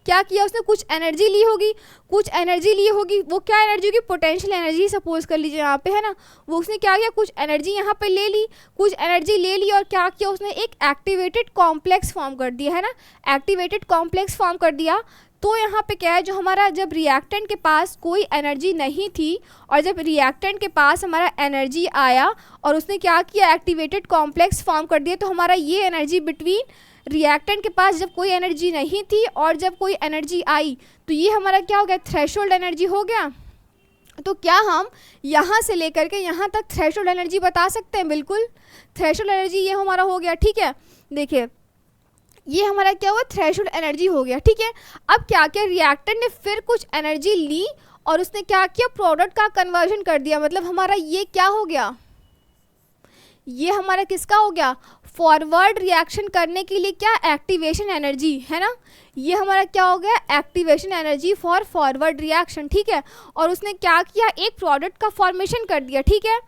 क्या किया उसने, कुछ एनर्जी ली होगी, वो क्या एनर्जी होगी, पोटेंशियल एनर्जी सपोज कर लीजिए यहाँ पे, है ना। वो उसने क्या किया, कुछ एनर्जी यहाँ पे ले ली, और क्या किया उसने, एक एक्टिवेटेड कॉम्प्लेक्स फॉर्म कर दिया, है ना, एक्टिवेटेड कॉम्प्लेक्स फॉर्म कर दिया। तो यहाँ पे क्या है, जो हमारा जब रिएक्टेंट के पास कोई एनर्जी नहीं थी और जब रिएक्टेंट के पास हमारा एनर्जी आया और उसने क्या किया, एक्टिवेटेड कॉम्प्लेक्स फॉर्म कर दिया, तो हमारा ये एनर्जी बिटवीन रिएक्टेंट के पास जब कोई एनर्जी नहीं थी और जब कोई एनर्जी आई तो ये हमारा क्या हो गया, थ्रेशोल्ड एनर्जी हो गया। तो क्या हम यहाँ से लेकर के यहाँ तक थ्रेशोल्ड एनर्जी बता सकते हैं? बिल्कुल, थ्रेशोल्ड एनर्जी ये हमारा हो गया। ठीक है, देखिए ये हमारा क्या हुआ, थ्रेशोल्ड एनर्जी हो गया। ठीक है, अब क्या किया, रिएक्टेंट ने फिर कुछ एनर्जी ली और उसने क्या किया, प्रोडक्ट का कन्वर्जन कर दिया। मतलब हमारा ये क्या हो गया, ये हमारा किसका हो गया, फॉरवर्ड रिएक्शन करने के लिए क्या, एक्टिवेशन एनर्जी है ना। ये हमारा क्या हो गया, activation energy for forward reaction. ठीक है, और उसने क्या किया, एक प्रोडक्ट का फॉर्मेशन कर दिया। ठीक है,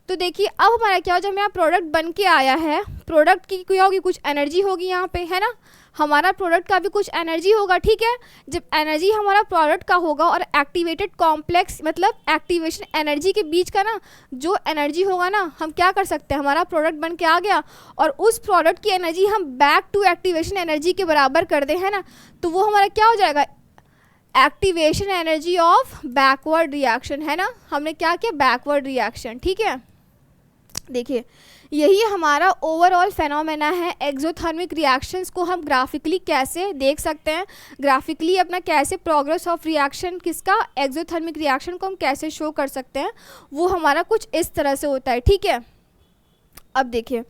तो देखिए अब हमारा क्या हो, जब यहाँ प्रोडक्ट बन के आया है, प्रोडक्ट की क्या होगी, कुछ एनर्जी होगी यहाँ पे, है ना। हमारा प्रोडक्ट का भी कुछ एनर्जी होगा। ठीक है, जब एनर्जी हमारा प्रोडक्ट का होगा और एक्टिवेटेड कॉम्प्लेक्स मतलब एक्टिवेशन एनर्जी के बीच का ना जो एनर्जी होगा ना, हम क्या कर सकते हैं, हमारा प्रोडक्ट बन के आ गया और उस प्रोडक्ट की एनर्जी हम बैक टू एक्टिवेशन एनर्जी के बराबर कर दें, है ना, तो वो हमारा क्या हो जाएगा, activation energy of backward reaction, है ना। हमने क्या किया, बैकवर्ड रिएक्शन। ठीक है, देखिए यही हमारा ओवरऑल फेनोमेना है। एक्सोथर्मिक रिएक्शंस को हम ग्राफिकली कैसे देख सकते हैं, ग्राफिकली अपना कैसे प्रोग्रेस ऑफ रिएक्शन किसका, एक्सोथर्मिक रिएक्शन को हम कैसे शो कर सकते हैं, वो हमारा कुछ इस तरह से होता है। ठीक है, अब देखिए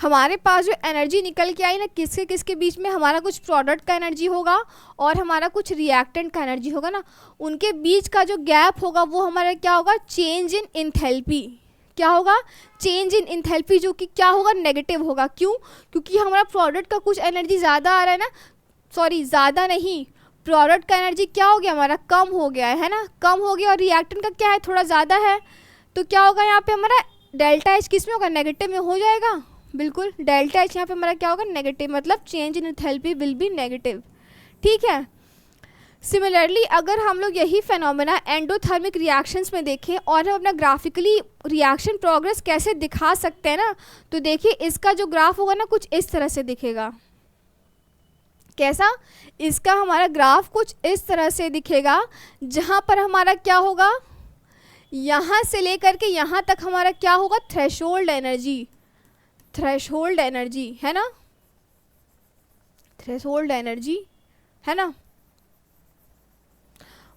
हमारे पास जो एनर्जी निकल के आई ना, किसके किसके बीच में, हमारा कुछ प्रोडक्ट का एनर्जी होगा और हमारा कुछ रिएक्टेंट का एनर्जी होगा ना, उनके बीच का जो गैप होगा वो हमारा क्या होगा, चेंज इन इंथैल्पी। क्या होगा, चेंज इन इंथैल्पी, जो कि क्या होगा, नेगेटिव होगा। क्यों, क्योंकि हमारा प्रोडक्ट का कुछ एनर्जी ज़्यादा आ रहा है ना, सॉरी ज़्यादा नहीं, प्रोडक्ट का एनर्जी क्या हो गया, हमारा कम हो गया है ना, कम हो गया, और रिएक्टेंट का क्या है, थोड़ा ज़्यादा है। तो क्या होगा यहाँ पे हमारा डेल्टा एच किस में होगा, नेगेटिव में हो जाएगा। बिल्कुल, डेल्टा एच यहाँ पे हमारा क्या होगा, नेगेटिव, मतलब change in enthalpy will be negative. ठीक है, सिमिलरली अगर हम लोग यही फेनोमेना एंडोथर्मिक रिएक्शंस में देखें और हम अपना ग्राफिकली रिएक्शन प्रोग्रेस कैसे दिखा सकते हैं ना, तो देखिए इसका जो ग्राफ होगा ना कुछ इस तरह से दिखेगा। कैसा, इसका हमारा ग्राफ कुछ इस तरह से दिखेगा, जहाँ पर हमारा क्या होगा, यहाँ से लेकर के यहाँ तक हमारा क्या होगा, थ्रेशोल्ड एनर्जी, थ्रेशोल्ड एनर्जी है ना, थ्रेशोल्ड एनर्जी है ना,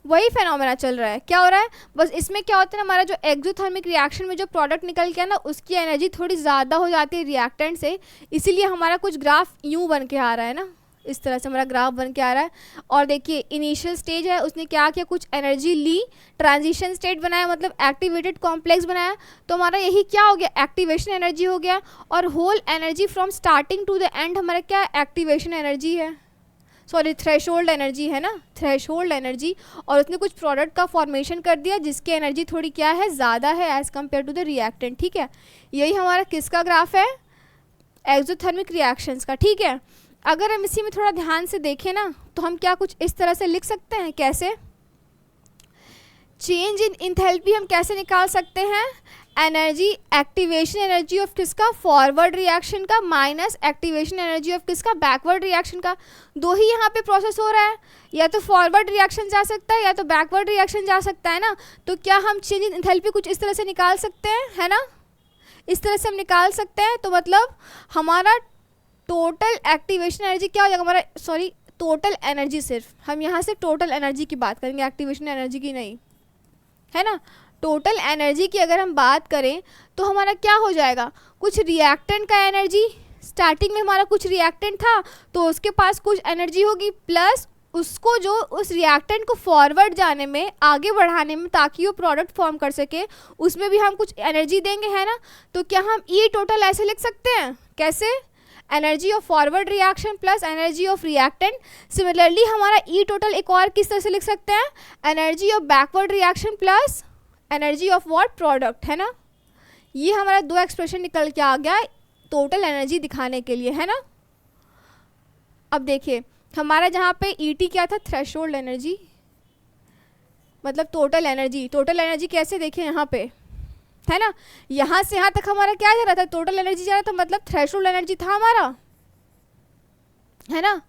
वही फेनोमेना चल रहा है। क्या हो रहा है, बस इसमें क्या होता है ना, हमारा जो एक्सोथर्मिक रिएक्शन में जो प्रोडक्ट निकल के ना उसकी एनर्जी थोड़ी ज़्यादा हो जाती है रिएक्टेंट से, इसीलिए हमारा कुछ ग्राफ यूँ बन के आ रहा है ना, इस तरह से हमारा ग्राफ बन के आ रहा है। और देखिए इनिशियल स्टेज है, उसने क्या किया, कुछ एनर्जी ली, ट्रांजिशन स्टेट बनाया, मतलब एक्टिवेटेड कॉम्प्लेक्स बनाया, तो हमारा यही क्या हो गया, एक्टिवेशन एनर्जी हो गया। और whole energy from starting to the end हमारा क्या, एक्टिवेशन एनर्जी है, सॉरी थ्रेशोल्ड एनर्जी है ना, थ्रेशोल्ड एनर्जी। और उसने कुछ प्रोडक्ट का फॉर्मेशन कर दिया जिसकी एनर्जी थोड़ी क्या है, ज़्यादा है as compare to the reactant. ठीक है, यही हमारा किसका ग्राफ है, एक्सोथर्मिक रिएक्शंस का। ठीक है, अगर हम इसी में थोड़ा ध्यान से देखें ना, तो हम क्या कुछ इस तरह से लिख सकते हैं, कैसे, चेंज इन इंथैल्पी हम कैसे निकाल सकते हैं, एनर्जी, एक्टिवेशन एनर्जी ऑफ किसका, फॉरवर्ड रिएक्शन का, माइनस एक्टिवेशन एनर्जी ऑफ किसका, बैकवर्ड रिएक्शन का। दो ही यहाँ पे प्रोसेस हो रहा है, या तो फॉरवर्ड रिएक्शन जा सकता है या तो बैकवर्ड रिएक्शन जा सकता है ना। तो क्या हम चेंज इन इंथैल्पी कुछ इस तरह से निकाल सकते हैं, है ना, इस तरह से हम निकाल सकते हैं। तो मतलब हमारा टोटल एक्टिवेशन एनर्जी क्या हो जाएगा, हमारा सॉरी टोटल एनर्जी, सिर्फ हम यहाँ से टोटल एनर्जी की बात करेंगे, एक्टिवेशन एनर्जी की नहीं, है ना। टोटल एनर्जी की अगर हम बात करें तो हमारा क्या हो जाएगा, कुछ रिएक्टेंट का एनर्जी, स्टार्टिंग में हमारा कुछ रिएक्टेंट था तो उसके पास कुछ एनर्जी होगी, प्लस उसको जो उस रिएक्टेंट को फॉरवर्ड जाने में, आगे बढ़ाने में, ताकि वो प्रोडक्ट फॉर्म कर सके, उसमें भी हम कुछ एनर्जी देंगे, है ना। तो क्या हम ई टोटल ऐसे लिख सकते हैं, कैसे, energy of forward reaction plus energy of reactant. Similarly हमारा ई टोटल एक और किस तरह से लिख सकते हैं, energy of backward reaction plus energy of what, product, है ना। ये हमारा दो एक्सप्रेशन निकल के आ गया टोटल एनर्जी दिखाने के लिए, है ना। अब देखिए हमारा जहाँ पे ईटी क्या था, थ्रेशोल्ड एनर्जी, मतलब टोटल एनर्जी। टोटल एनर्जी कैसे देखें यहाँ पे, है ना, यहाँ से यहाँ तक हमारा क्या जा रहा था, टोटल एनर्जी जा रहा था, मतलब थ्रेशोल्ड एनर्जी था हमारा, है ना।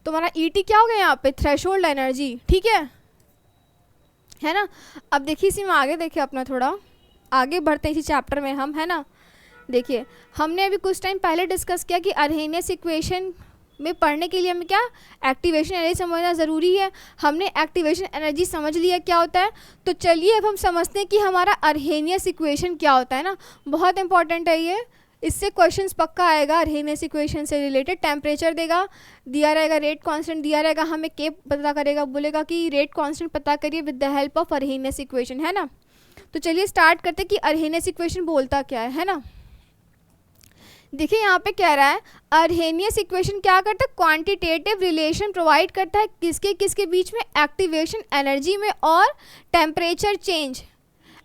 तो हमारा ईटी क्या हो गया यहाँ पे, थ्रेशोल्ड एनर्जी। ठीक है ना। अब देखिए इसी में आगे देखिए, अपना थोड़ा आगे बढ़ते हैं इसी चैप्टर में हम, है ना। देखिए हमने अभी कुछ टाइम पहले डिस्कस किया कि अर्हेनियस इक्वेशन में पढ़ने के लिए हमें क्या एक्टिवेशन एनर्जी समझना ज़रूरी है। हमने एक्टिवेशन एनर्जी समझ लिया क्या होता है, तो चलिए अब हम समझते हैं कि हमारा अर्हेनियस इक्वेशन क्या होता है ना। बहुत इंपॉर्टेंट है ये, इससे क्वेश्चंस पक्का आएगा। अर्हेनियस इक्वेशन से रिलेटेड टेम्परेचर देगा, दिया रहेगा रेट कांस्टेंट दिया रहेगा, हमें के पता करेगा, बोलेगा कि रेट कांस्टेंट पता करिए with the help of Arrhenius equation, है ना। तो चलिए स्टार्ट करते हैं कि अर्हेनियस इक्वेशन बोलता क्या है ना। देखिए यहाँ पे कह रहा है अर्हेनियस इक्वेशन क्या करता है, क्वांटिटेटिव रिलेशन प्रोवाइड करता है किसके किसके बीच में, एक्टिवेशन एनर्जी में और temperature change.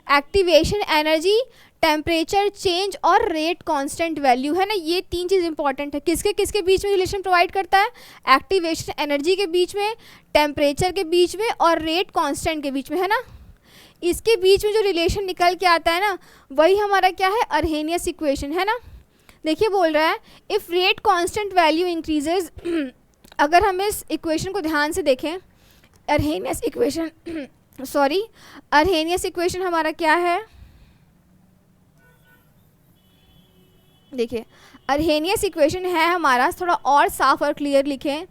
Activation energy, temperature change और रेट कांस्टेंट वैल्यू, है ना। ये तीन चीज़ इंपॉर्टेंट है। किसके किसके बीच में रिलेशन प्रोवाइड करता है, एक्टिवेशन एनर्जी के बीच में, टेम्परेचर के बीच में और रेट कांस्टेंट के बीच में, है ना। इसके बीच में जो रिलेशन निकल के आता है ना, वही हमारा क्या है, अर्हेनियस इक्वेशन, है ना। देखिए बोल रहा है if rate constant value increases, अगर हम इस इक्वेशन को ध्यान से देखें, अर्हेनियस इक्वेशन अर्हेनियस इक्वेशन हमारा क्या है, देखिए अर्हेनियस इक्वेशन है हमारा, थोड़ा और साफ और क्लियर लिखें,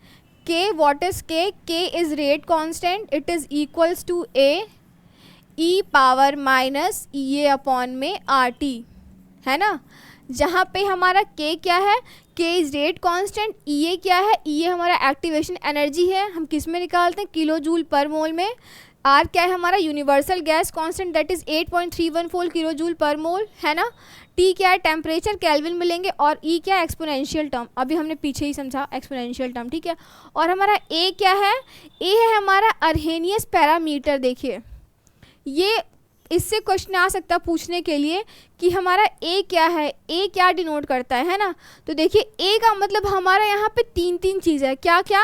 के what is K is rate constant, it is equals to A E power minus E A upon में आर टी, है ना। जहाँ पे हमारा के क्या है, K is rate constant, E A क्या है, ई ए हमारा एक्टिवेशन एनर्जी है, हम किस में निकालते हैं, किलो जूल पर मोल में। आर क्या है हमारा, universal gas constant, that is 8.314 kilo joule per mole, है ना। टी क्या है, टेम्परेचर केल्विन में लेंगे, और ई क्या है, एक्सपोनेंशियल टर्म, अभी हमने पीछे ही समझा एक्सपोनेंशियल टर्म, ठीक है। और हमारा ए क्या है, ए है हमारा अर्हेनियस पैरामीटर। देखिए ये इससे क्वेश्चन आ सकता है पूछने के लिए कि हमारा ए क्या है, ए क्या डिनोट करता है ना। तो देखिए ए का मतलब हमारा यहाँ पे तीन चीज़ है, क्या क्या,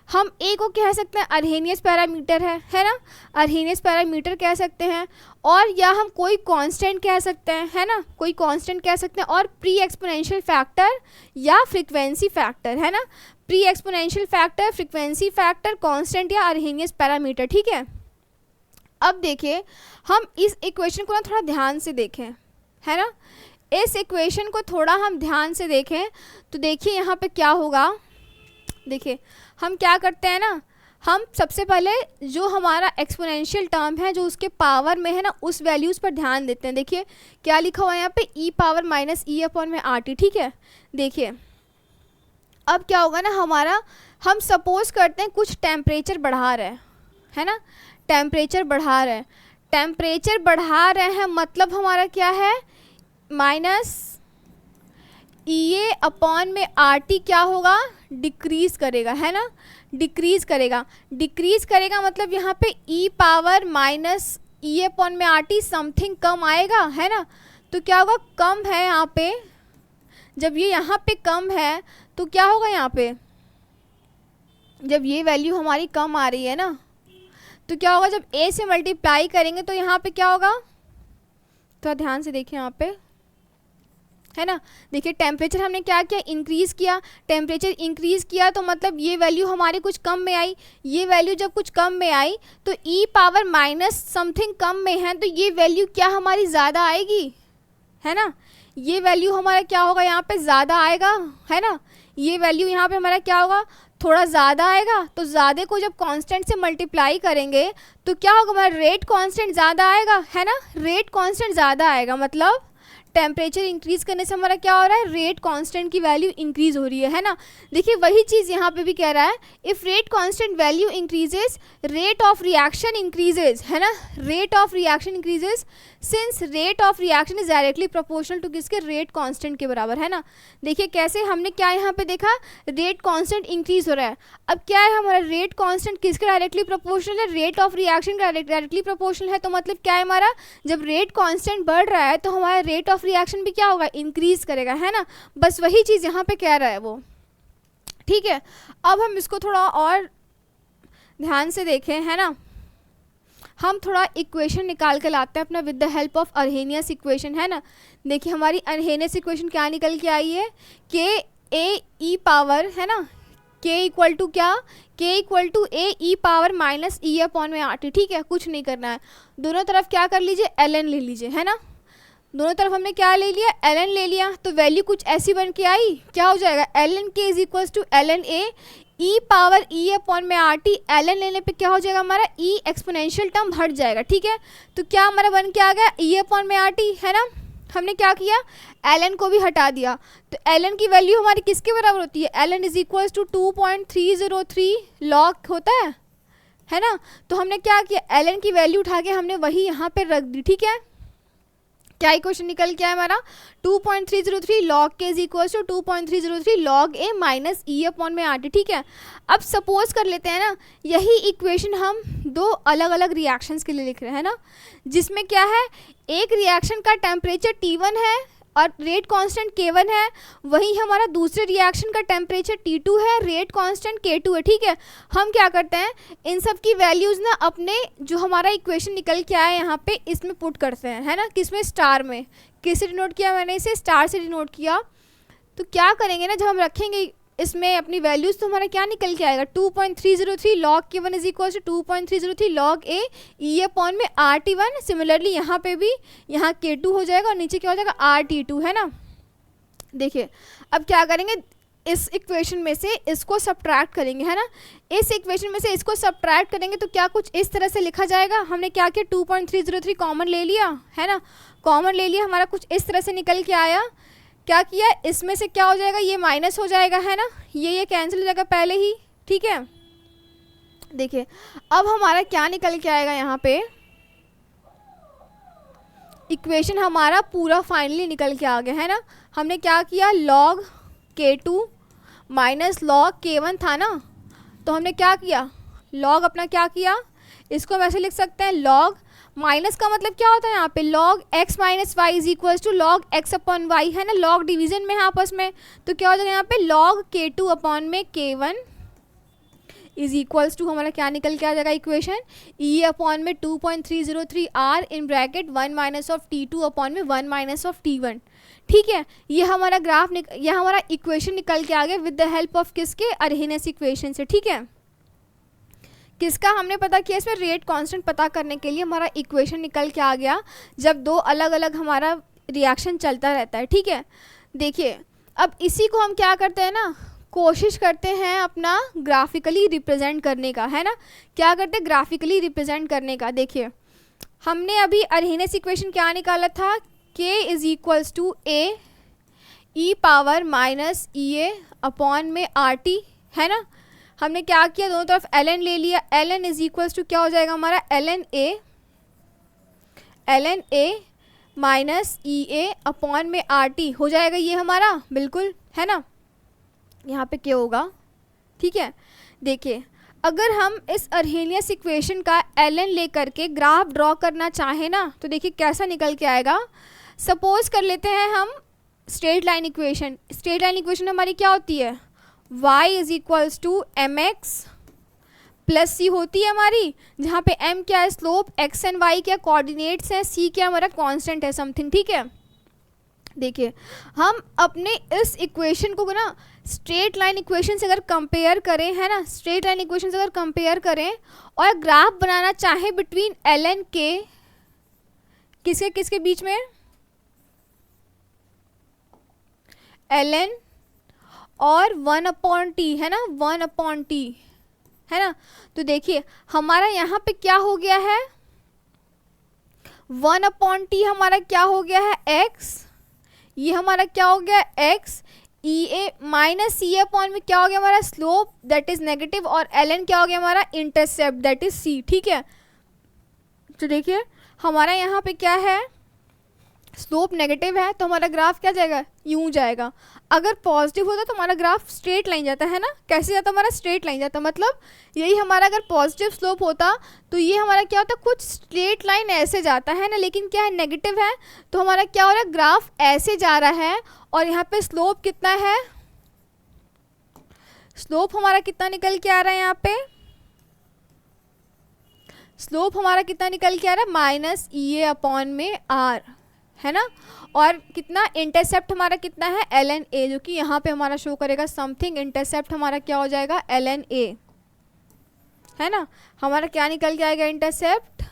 हम ए को कह सकते हैं अर्हेनियस पैरामीटर है ना, अर्हेनियस पैरामीटर कह सकते हैं, और या हम कोई कांस्टेंट कह सकते हैं, है ना, कोई कांस्टेंट कह सकते हैं, और प्री एक्सपोनेंशियल फैक्टर या फ्रीक्वेंसी फैक्टर, है ना। Pre exponential factor, frequency factor, constant या अर्हेनियस पैरामीटर, ठीक है। अब देखिए हम इस इक्वेशन को ना थोड़ा ध्यान से देखें, है ना। इस इक्वेशन को थोड़ा हम ध्यान से देखें तो देखिए यहाँ पे क्या होगा। देखिए हम क्या करते हैं ना, हम सबसे पहले जो हमारा एक्सपोनेंशियल टर्म है जो उसके पावर में है ना, उस वैल्यूज़ पर ध्यान देते हैं। देखिए क्या लिखा हुआ है यहाँ पे, ई पावर माइनस ई अपॉन में आर टी, ठीक है। देखिए अब क्या होगा ना हमारा, हम सपोज करते हैं कुछ टेम्परेचर बढ़ा रहे हैं, है ना, टेम्परेचर बढ़ा रहे हैं, टेम्परेचर बढ़ा रहे हैं मतलब हमारा क्या है, माइनस ई ए अपॉन में आर टी क्या होगा, डिक्रीज़ करेगा, है ना, डिक्रीज़ करेगा। डिक्रीज़ करेगा मतलब यहाँ पे ई power minus E A upon में आर टी समथिंग कम आएगा, है ना। तो क्या होगा, कम है यहाँ पे, जब ये यहाँ पे कम है तो क्या होगा यहाँ पे, जब ये वैल्यू हमारी कम आ रही है ना, तो क्या होगा, जब ए से मल्टीप्लाई करेंगे तो यहाँ पे क्या होगा, तो ध्यान से देखिए यहाँ पे, है ना। देखिए टेम्परेचर हमने क्या किया, इंक्रीज़ किया, टेम्परेचर इंक्रीज़ किया तो मतलब ये वैल्यू हमारी कुछ कम में आई, ये वैल्यू जब कुछ कम में आई तो ई पावर माइनस समथिंग कम में है, तो ये वैल्यू क्या हमारी ज़्यादा आएगी, है ना। ये वैल्यू हमारा क्या होगा, यहाँ पे ज़्यादा आएगा, है ना। ये वैल्यू यहाँ पे हमारा क्या होगा, थोड़ा ज़्यादा आएगा। तो ज़्यादा को जब कांस्टेंट से मल्टीप्लाई करेंगे तो क्या होगा, हमारा रेट कांस्टेंट ज़्यादा आएगा, है ना। रेट कांस्टेंट ज़्यादा आएगा मतलब टेम्परेचर इंक्रीज़ करने से हमारा क्या हो रहा है, रेट कांस्टेंट की वैल्यू इंक्रीज़ हो रही है ना। देखिए वही चीज़ यहाँ पे भी कह रहा है, if rate constant value increases rate of reaction increases, है ना। Rate of reaction increases since rate of reaction is directly proportional to किसके, रेट कांस्टेंट के बराबर, है ना। देखिए कैसे हमने क्या यहाँ पे देखा, रेट कांस्टेंट इंक्रीज़ हो रहा है। अब क्या है हमारा, रेट कांस्टेंट किसके डायरेक्टली प्रोपोर्शनल है, रेट ऑफ रिएक्शन का डायरेक्टली प्रोपोर्शनल है। तो मतलब क्या है हमारा, जब रेट कांस्टेंट बढ़ रहा है तो हमारा रेट ऑफ रिएक्शन भी क्या होगा, इंक्रीज़ करेगा, है ना। बस वही चीज़ यहाँ पे कह रहा है वो, ठीक है। अब हम इसको थोड़ा और ध्यान से देखें, है ना। हम थोड़ा इक्वेशन निकाल के लाते हैं अपना with the help of Arrhenius equation, है ना। देखिए हमारी अर्हेनियस इक्वेशन क्या निकल के आई है, के ए ई पावर, है ना, के इक्वल टू क्या, K equal to A E power minus E upon में आर टी, ठीक है। कुछ नहीं करना है, दोनों तरफ क्या कर लीजिए, एल एन ले लीजिए, है ना। दोनों तरफ हमने क्या ले लिया, ln ले लिया, तो वैल्यू कुछ ऐसी बन के आई, क्या हो जाएगा, ln k is equals to ln a e power e upon में आर टी। ln लेने पे क्या हो जाएगा हमारा, e एक्सपोनेंशियल टर्म हट जाएगा, ठीक है। तो क्या हमारा बन के आ गया, e अपॉन में आर टी, है ना। हमने क्या किया, ln को भी हटा दिया, तो ln की वैल्यू हमारी किसके बराबर होती है, ln is equals to 2.303 log होता है ना। तो हमने क्या किया, ln की वैल्यू उठा के हमने वही यहाँ पे रख दी, ठीक है। क्या इक्वेशन निकल के आया हमारा, 2.303 log K is equal to 2.303 log A minus E upon में आर टी, ठीक है। अब सपोज कर लेते हैं ना, यही इक्वेशन हम दो अलग अलग रिएक्शंस के लिए लिख रहे हैं ना, जिसमें क्या है, एक रिएक्शन का टेम्परेचर T1 है और रेट कांस्टेंट K1 है, वहीं हमारा दूसरे रिएक्शन का टेम्परेचर T2 है, रेट कांस्टेंट K2 है, ठीक है। हम क्या करते हैं, इन सब की वैल्यूज़ ना अपने जो हमारा इक्वेशन निकल के आया यहाँ पे इसमें पुट करते हैं, है ना, किसमें, स्टार में। किससे डिनोट किया मैंने इसे, स्टार से डिनोट किया। तो क्या करेंगे ना, जब हम रखेंगे इसमें अपनी वैल्यूज़, तो हमारा क्या निकल के आएगा, 2.303 log K1 is equal to 2.303 log A E upon में RT1। सिमिलरली यहाँ पे भी, यहाँ K2 हो जाएगा और नीचे क्या हो जाएगा, RT2, है ना। देखिए अब क्या करेंगे, इस इक्वेशन में से इसको सब्ट्रैक्ट करेंगे, है ना। इस इक्वेशन में से इसको सब्ट्रैक्ट करेंगे तो क्या कुछ इस तरह से लिखा जाएगा। हमने क्या किया, 2.303 कॉमन ले लिया, है ना, कॉमन ले लिया, हमारा कुछ इस तरह से निकल के आया। क्या किया, इसमें से क्या हो जाएगा, ये माइनस हो जाएगा, है ना, ये कैंसिल हो जाएगा पहले ही, ठीक है। देखिए अब हमारा क्या निकल के आएगा, यहाँ पे इक्वेशन हमारा पूरा फाइनली निकल के आ गया, है ना। हमने क्या किया, log K2 minus log K1 था ना, तो हमने क्या किया, लॉग अपना क्या किया, इसको हम ऐसे लिख सकते हैं, लॉग माइनस का मतलब क्या होता है यहाँ पे, log x minus Y is equals to log x upon Y, है ना, लॉग डिवीजन में है आपस में। तो क्या हो जाएगा यहाँ पे, लॉग K2 अपॉन में K1 इज इक्वल्स टू, हमारा क्या निकल के आ जाएगा इक्वेशन, e अपॉन में 2.303 r in bracket 1 minus of T2 upon में 1 माइनस ऑफ T1, ठीक है। ये हमारा ग्राफ ये हमारा इक्वेशन निकल के आ गया विद द हेल्प ऑफ किसके, अरहेनियस इक्वेशन से, ठीक है। किसका हमने पता किया, इसमें रेट कांस्टेंट पता करने के लिए हमारा इक्वेशन निकल के आ गया, जब दो अलग अलग हमारा रिएक्शन चलता रहता है, ठीक है। देखिए अब इसी को हम क्या करते हैं ना, कोशिश करते हैं अपना ग्राफिकली रिप्रेजेंट करने का, है ना। क्या करते हैं, ग्राफिकली रिप्रेजेंट करने का। देखिए हमने अभी अरहेनियस इक्वेशन क्या निकाला था, k is equals to a e power minus E A upon में आर टी, है ना। हमने क्या किया, दोनों तरफ ln ले लिया, ln इज इक्वल्स टू क्या हो जाएगा हमारा, ln a minus E A upon में आर टी हो जाएगा ये हमारा, बिल्कुल, है ना। यहाँ पे क्या होगा, ठीक है। देखिए अगर हम इस अरहेनियस इक्वेशन का ln ले करके ग्राफ ड्रॉ करना चाहें ना, तो देखिए कैसा निकल के आएगा। सपोज कर लेते हैं हम straight line equation. Straight line equation हमारी क्या होती है, y is equals to m x plus c होती है हमारी, जहाँ पे m क्या है, स्लोप, x एंड y क्या कोऑर्डिनेट्स हैं, c क्या हमारा कांस्टेंट है समथिंग, ठीक है। देखिए हम अपने इस इक्वेशन को ना स्ट्रेट लाइन इक्वेशन से अगर कंपेयर करें, है ना, स्ट्रेट लाइन इक्वेशन से अगर कंपेयर करें और ग्राफ बनाना चाहें बिटवीन ln k, किसके किसके बीच में, ln और 1/t, है ना, 1/t, है ना। तो देखिए हमारा यहाँ पे क्या हो गया है, 1/t हमारा क्या हो गया है x, ये हमारा क्या हो गया x, ई ए माइनस सी अपॉन में क्या हो गया हमारा स्लोप दैट इज नेगेटिव, और ln क्या हो गया हमारा इंटरसेप्ट दैट इज c, ठीक है। तो देखिए हमारा यहाँ पे क्या है, स्लोप नेगेटिव है तो हमारा ग्राफ क्या जाएगा, यूं जाएगा। अगर पॉजिटिव होता तो हमारा ग्राफ स्ट्रेट लाइन जाता, है ना। कैसे जाता हमारा, स्ट्रेट लाइन जाता, मतलब यही हमारा अगर पॉजिटिव स्लोप होता तो ये हमारा क्या होता, कुछ स्ट्रेट लाइन ऐसे जाता है ना, लेकिन क्या है, नेगेटिव है तो हमारा क्या हो रहा है, ग्राफ ऐसे जा रहा है। और यहाँ पे स्लोप कितना है, स्लोप हमारा कितना निकल के आ रहा है, यहाँ पे स्लोप हमारा कितना निकल के आ रहा है, माइनस ई ए अपॉन में आर, है ना। और कितना इंटरसेप्ट हमारा कितना है, ln a, जो कि यहाँ पे हमारा शो करेगा समथिंग, इंटरसेप्ट हमारा क्या हो जाएगा, ln a, है ना। हमारा क्या निकल के आएगा, इंटरसेप्ट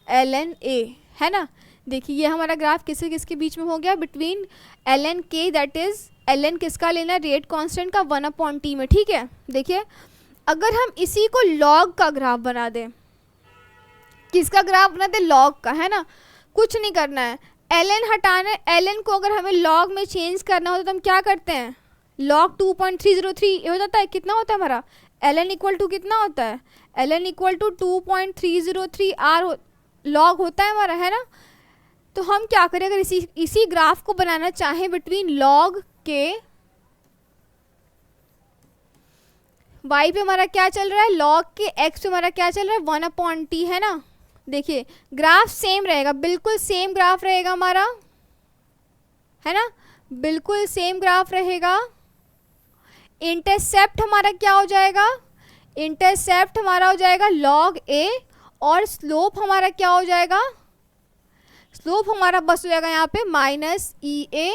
ln a, है ना। देखिए ये हमारा ग्राफ किसके किसके बीच में हो गया, बिटवीन एल एन के, दैट इज एल एन किसका लेना, रेट कांस्टेंट का 1/t में, ठीक है। देखिए अगर हम इसी को लॉग का ग्राफ बना दें, किसका ग्राफ बना दें, लॉग का, है ना, कुछ नहीं करना है, एल एन हटाना है, एल एन को अगर हमें लॉग में चेंज करना हो तो हम क्या करते हैं, लॉग 2.303 ये हो जाता है, कितना होता है हमारा एल एन इक्वल टू कितना होता है, L N equal to 2.303 R log होता है हमारा, है ना। तो हम क्या करें, अगर इसी ग्राफ को बनाना चाहें बिटवीन लॉग के, y पे हमारा क्या चल रहा है, लॉग के x पे हमारा क्या चल रहा है, 1/t, है ना। देखिए ग्राफ सेम रहेगा, बिल्कुल सेम ग्राफ रहेगा हमारा, है ना, बिल्कुल सेम ग्राफ रहेगा। इंटरसेप्ट हमारा क्या हो जाएगा, इंटरसेप्ट हमारा हो जाएगा log a, और स्लोप हमारा क्या हो जाएगा, स्लोप हमारा बस हो जाएगा यहाँ पे -EA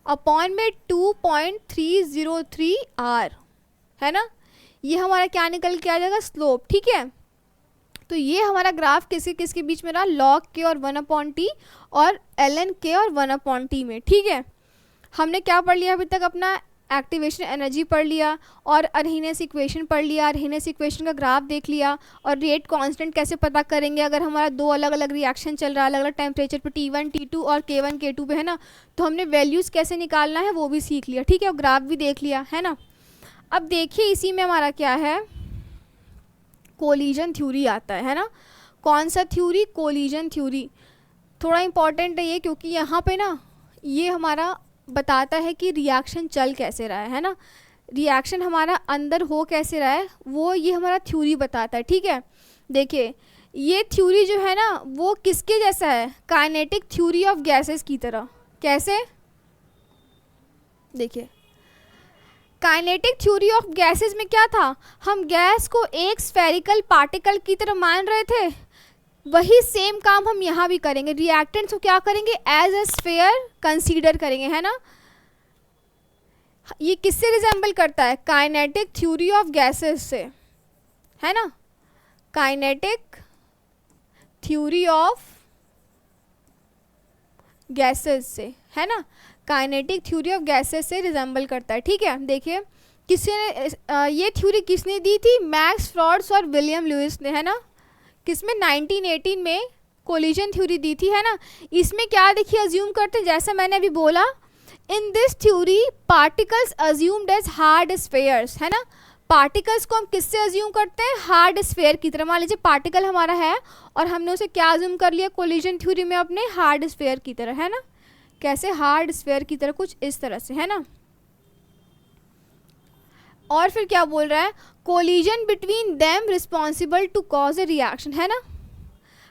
अपॉन में 2.303 r, है ना। ये हमारा क्या निकल के आ जाएगा, स्लोप, ठीक है। तो ये हमारा ग्राफ किसके किसके बीच में रहा, log के और 1/t और ln के और 1/t में, ठीक है। हमने क्या पढ़ लिया अभी तक, अपना एक्टिवेशन एनर्जी पढ़ लिया और अरहीनेस इक्वेशन पढ़ लिया, अरहीनेस इक्वेशन का ग्राफ देख लिया, और रेट कांस्टेंट कैसे पता करेंगे अगर हमारा दो अलग अलग रिएक्शन चल रहा है, अलग अलग टेम्परेचर पे T1 T2 और K1 K2 पे, है ना। तो हमने वैल्यूज़ कैसे निकालना है वो भी सीख लिया, ठीक है, और ग्राफ भी देख लिया, है ना। अब देखिए इसी में हमारा क्या है, कोलिजन थ्योरी आता है ना। कौन सा थ्योरी, कोलिजन थ्योरी। थोड़ा इंपॉर्टेंट है ये, क्योंकि यहाँ पे ना ये हमारा बताता है कि रिएक्शन चल कैसे रहा है ना, रिएक्शन हमारा अंदर हो कैसे रहा है, वो ये हमारा थ्योरी बताता है, ठीक है। देखिए ये थ्योरी जो है ना वो किसके जैसा है, काइनेटिक थ्योरी ऑफ गैसेस की तरह। कैसे, देखिए काइनेटिक थ्योरी ऑफ गैसेस में क्या था, हम गैस को एक स्फेरिकल पार्टिकल की तरह मान रहे थे, वही सेम काम हम यहाँ भी करेंगे, रिएक्टेंट्स को क्या करेंगे, एज अ स्फेयर कंसीडर करेंगे, है ना। ये किससे रिजेंबल करता है, काइनेटिक थ्योरी ऑफ गैसेस से, है ना, काइनेटिक थ्योरी ऑफ गैसेस से, है ना, काइनेटिक थ्योरी ऑफ गैसेस से रिजेंबल करता है, ठीक है। देखिए किसने ये थ्योरी किसने दी थी, मैक्स फ्रॉड्स और विलियम लुइस ने, है ना, किसमें 1918 में कोलिजन थ्योरी दी थी, है ना। इसमें क्या देखिए अज्यूम करते हैं, जैसा मैंने अभी बोला, in this theory particles assumed as hard spheres, है ना। पार्टिकल्स को हम किससे अज्यूम करते हैं, हार्ड स्फेयर की तरह। मान लीजिए पार्टिकल हमारा है और हमने उसे क्या अज्यूम कर लिया कोलिजन थ्योरी में, अपने हार्ड स्फेयर की तरह, है ना। कैसे, हार्ड स्फेयर की तरह, कुछ इस तरह से, है ना। और फिर क्या बोल रहा है, collision between them responsible to cause a reaction, है ना।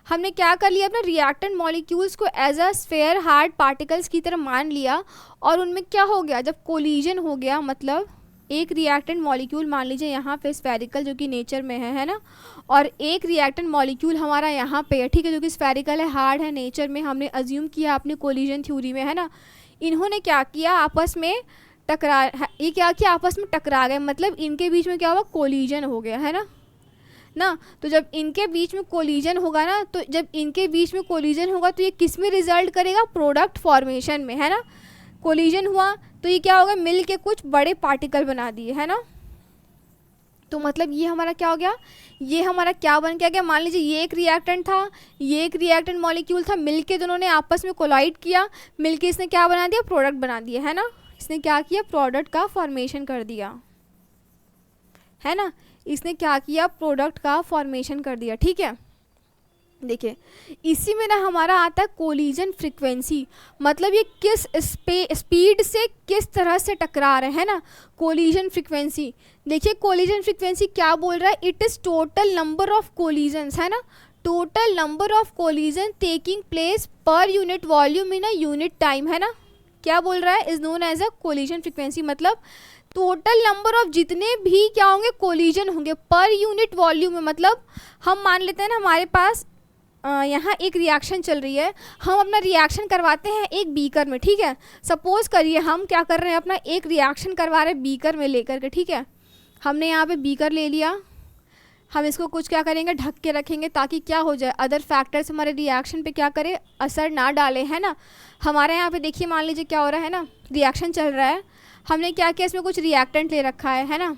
हमने क्या कर लिया, अपने रिएक्टेंट मॉलिक्यूल्स को as a sphere hard particles की तरह मान लिया, और उनमें क्या हो गया, जब कोलिजन हो गया, मतलब एक रिएक्टेंट मॉलिक्यूल मान लीजिए यहाँ पे स्फेरिकल जो कि नेचर में है ना, और एक रिएक्टेंट मॉलिक्यूल हमारा यहाँ पे है, ठीक है, जो कि स्फेरिकल है, हार्ड है, नेचर में हमने अज्यूम किया अपने कोलिजन थ्योरी में, है ना। इन्होंने क्या किया, आपस में टकरा, ये क्या किया, आपस में टकरा गए, मतलब इनके बीच में क्या हुआ, कोलिजन हो गया, है ना। तो जब इनके बीच में कोलिजन होगा ना, तो जब इनके बीच में कोलिजन होगा तो ये किस में रिजल्ट करेगा, प्रोडक्ट फॉर्मेशन में, है ना। कोलिजन हुआ तो ये क्या होगा, मिल के कुछ बड़े पार्टिकल बना दिए, है ना। तो मतलब ये हमारा क्या हो गया, ये हमारा क्या बन के आ गया, मान लीजिए ये एक रिएक्टेंट था, ये एक रिएक्टेंट मॉलिक्यूल था, मिलके दोनों ने आपस में कोलाइड किया, मिलके इसने क्या बना दिया, प्रोडक्ट बना दिया, है ना। इसने क्या किया, प्रोडक्ट का फॉर्मेशन कर दिया, है ना। इसने क्या किया, प्रोडक्ट का फॉर्मेशन कर दिया, ठीक है। देखिए इसी में ना हमारा आता है कोलिजन फ्रीक्वेंसी, मतलब ये किस स्पीड से किस तरह से टकरा रहे हैं ना, कोलिजन फ्रीक्वेंसी। देखिए कोलिजन फ्रीक्वेंसी क्या बोल रहा है, it is total number of collisions, है ना, total number of collision taking place per unit volume in a unit time, है ना। क्या बोल रहा है, is known as a collision frequency, मतलब टोटल नंबर ऑफ जितने भी क्या होंगे, कोलिजन होंगे पर यूनिट वॉल्यूम में। मतलब हम मान लेते हैं ना, हमारे पास यहाँ एक रिएक्शन चल रही है, हम अपना रिएक्शन करवाते हैं एक बीकर में, ठीक है। सपोज करिए हम क्या कर रहे हैं, अपना एक रिएक्शन करवा रहे हैं बीकर में लेकर के, ठीक है। हमने यहाँ पे बीकर ले लिया, हम इसको कुछ क्या करेंगे, ढक के रखेंगे ताकि क्या हो जाए, अदर फैक्टर्स हमारे रिएक्शन पे क्या करे, असर ना डाले, है ना। हमारे यहाँ पे देखिए मान लीजिए क्या हो रहा है ना, रिएक्शन चल रहा है, हमने क्या किया, इसमें कुछ रिएक्टेंट ले रखा है ना,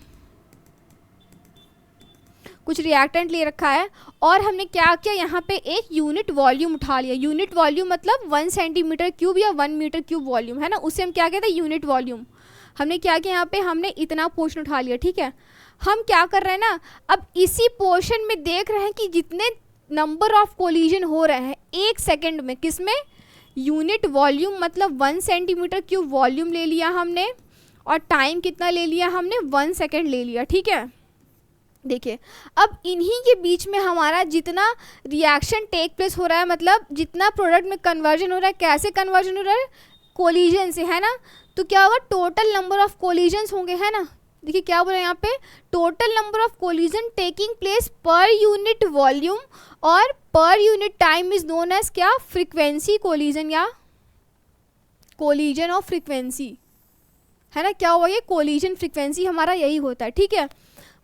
कुछ रिएक्टेंट ले रखा है, और हमने क्या किया, यहाँ पे एक यूनिट वॉल्यूम उठा लिया। यूनिट वॉल्यूम मतलब 1 सेंटीमीटर क्यूब या 1 मीटर क्यूब वॉल्यूम, है ना, उससे हम क्या कहते हैं, यूनिट वॉल्यूम। हमने क्या किया, यहाँ पे हमने इतना पोर्शन उठा लिया, ठीक है। हम क्या कर रहे हैं ना, अब इसी पोर्शन में देख रहे हैं कि जितने नंबर ऑफ कोलिजन हो रहे हैं एक सेकेंड में, किसमें, यूनिट वॉल्यूम मतलब 1 सेंटीमीटर क्यूब वॉल्यूम ले लिया हमने, और टाइम कितना ले लिया हमने, 1 सेकेंड ले लिया, ठीक है। देखिए अब इन्हीं के बीच में हमारा जितना रिएक्शन टेक प्लेस हो रहा है, मतलब जितना प्रोडक्ट में कन्वर्जन हो रहा है, कैसे कन्वर्जन हो रहा है, कोलिजन से, है ना। तो क्या होगा, टोटल नंबर ऑफ कोलिजन्स होंगे, है ना। देखिए क्या बोल रहे हैं यहाँ पे, total number of collision taking place per unit volume और per unit time is known as क्या, फ्रीक्वेंसी कोलिजन या कोलिजन ऑफ फ्रीक्वेंसी, है ना। क्या हुआ, ये कोलिजन फ्रीक्वेंसी हमारा यही होता है, ठीक है।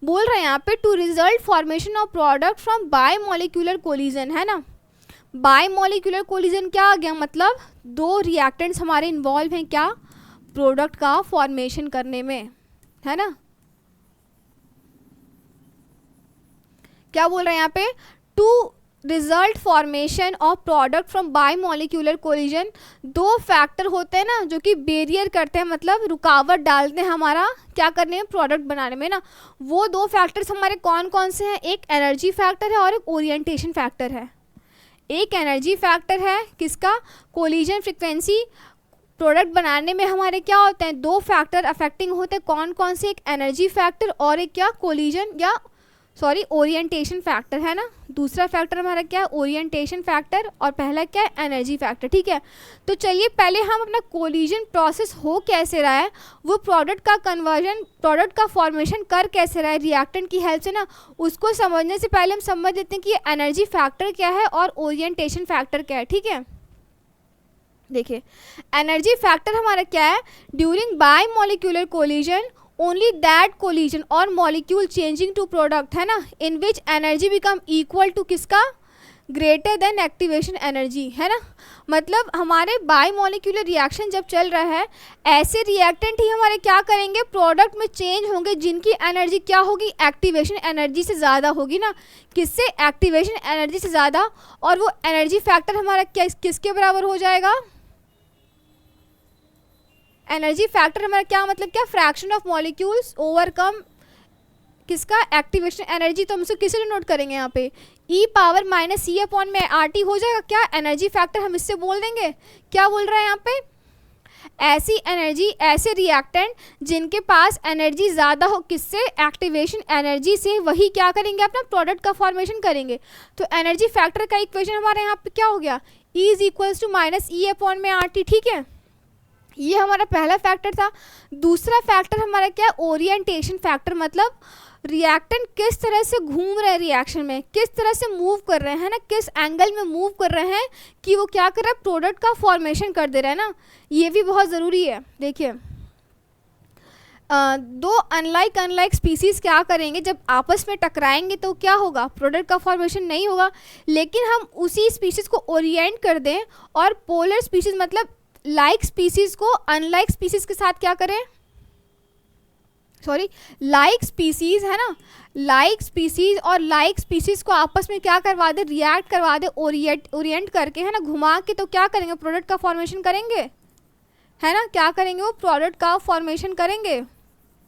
बोल रहे हैं यहाँ पे to result formation of product from bye molecular collision, है ना। बाय मॉलिक्यूलर कोलिजन क्या आ गया, मतलब दो रिएक्टेंट्स हमारे इन्वॉल्व हैं क्या, प्रोडक्ट का फॉर्मेशन करने में, है ना। क्या बोल रहे हैं यहाँ पे, to result formation of product from bye molecular collision, दो फैक्टर होते हैं ना जो कि बैरियर करते हैं, मतलब रुकावट डालते हैं हमारा क्या करने में, प्रोडक्ट बनाने में ना। वो दो फैक्टर्स हमारे कौन कौन से हैं, एक एनर्जी फैक्टर है और एक ओरिएंटेशन फैक्टर है। एक एनर्जी फैक्टर है किसका, कोलिजन फ्रीक्वेंसी, प्रोडक्ट बनाने में हमारे क्या होते हैं, दो फैक्टर अफेक्टिंग होते हैं, कौन कौन से, एक एनर्जी फैक्टर और एक क्या, कोलिजन या सॉरी ओरिएंटेशन फैक्टर, है ना। दूसरा फैक्टर हमारा क्या है, ओरिएंटेशन फैक्टर, और पहला क्या है, एनर्जी फैक्टर, ठीक है। तो चलिए पहले हम अपना कोलिजन प्रोसेस हो कैसे रहा है, वो प्रोडक्ट का कन्वर्जन, प्रोडक्ट का फॉर्मेशन कर कैसे रहा है रिएक्टेंट की हेल्प से ना, उसको समझने से पहले हम समझ लेते हैं कि एनर्जी फैक्टर क्या है और ओरिएंटेशन फैक्टर क्या है, ठीक है। देखिए एनर्जी फैक्टर हमारा क्या है, during bye molecular collision only that collision और मॉलिक्यूल चेंजिंग टू प्रोडक्ट, है ना, in which energy become equal to किसका, ग्रेटर देन एक्टिवेशन एनर्जी, है ना। मतलब हमारे बाय मॉलिक्यूलर रिएक्शन जब चल रहा है, ऐसे रिएक्टेंट ही हमारे क्या करेंगे, प्रोडक्ट में चेंज होंगे जिनकी एनर्जी क्या होगी, एक्टिवेशन एनर्जी से ज़्यादा होगी ना, किससे, एक्टिवेशन एनर्जी से ज़्यादा। और वो एनर्जी फैक्टर हमारा क्या किसके बराबर हो जाएगा, एनर्जी फैक्टर हमारा क्या मतलब क्या, फ्रैक्शन ऑफ मॉलिक्यूल्स ओवरकम किसका, एक्टिवेशन एनर्जी। तो हम इसको किसे नोट करेंगे यहाँ पे, ई पावर माइनस सी अपॉन में आर टी हो जाएगा क्या, एनर्जी फैक्टर हम इससे बोल देंगे। क्या बोल रहा है यहाँ पे, ऐसी एनर्जी, ऐसे रिएक्टेंट जिनके पास एनर्जी ज़्यादा हो किससे, एक्टिवेशन एनर्जी से, वही क्या करेंगे, अपना प्रोडक्ट का फॉर्मेशन करेंगे। तो एनर्जी फैक्टर का इक्वेशन हमारे यहाँ पे क्या हो गया, E is equals to minus E upon में आर टी, ठीक है। ये हमारा पहला फैक्टर था। दूसरा फैक्टर हमारा क्या है, ओरिएंटेशन फैक्टर, मतलब रिएक्टेंट किस तरह से घूम रहे हैं रिएक्शन में, किस तरह से मूव कर रहे हैं ना, किस एंगल में मूव कर रहे हैं कि वो क्या कर रहा है, प्रोडक्ट का फॉर्मेशन कर दे रहा है ना, ये भी बहुत ज़रूरी है। देखिए दो अनलाइक स्पीसीज़ क्या करेंगे, जब आपस में टकराएंगे तो क्या होगा, प्रोडक्ट का फॉर्मेशन नहीं होगा। लेकिन हम उसी स्पीसीज़ को ओरिएंट कर दें और पोलर स्पीसीज़ मतलब लाइक स्पीसीज़ को अनलाइक स्पीसीज़ के साथ क्या करें, सॉरी लाइक स्पीसीज़, है ना, लाइक स्पीसीज़ और लाइक स्पीसीज़ को आपस में क्या करवा दे, रिएक्ट करवा दे, ओरिएंट करके, है ना, घुमा के, तो क्या करेंगे, प्रोडक्ट का फॉर्मेशन करेंगे, है ना। क्या करेंगे, वो प्रोडक्ट का फॉर्मेशन करेंगे,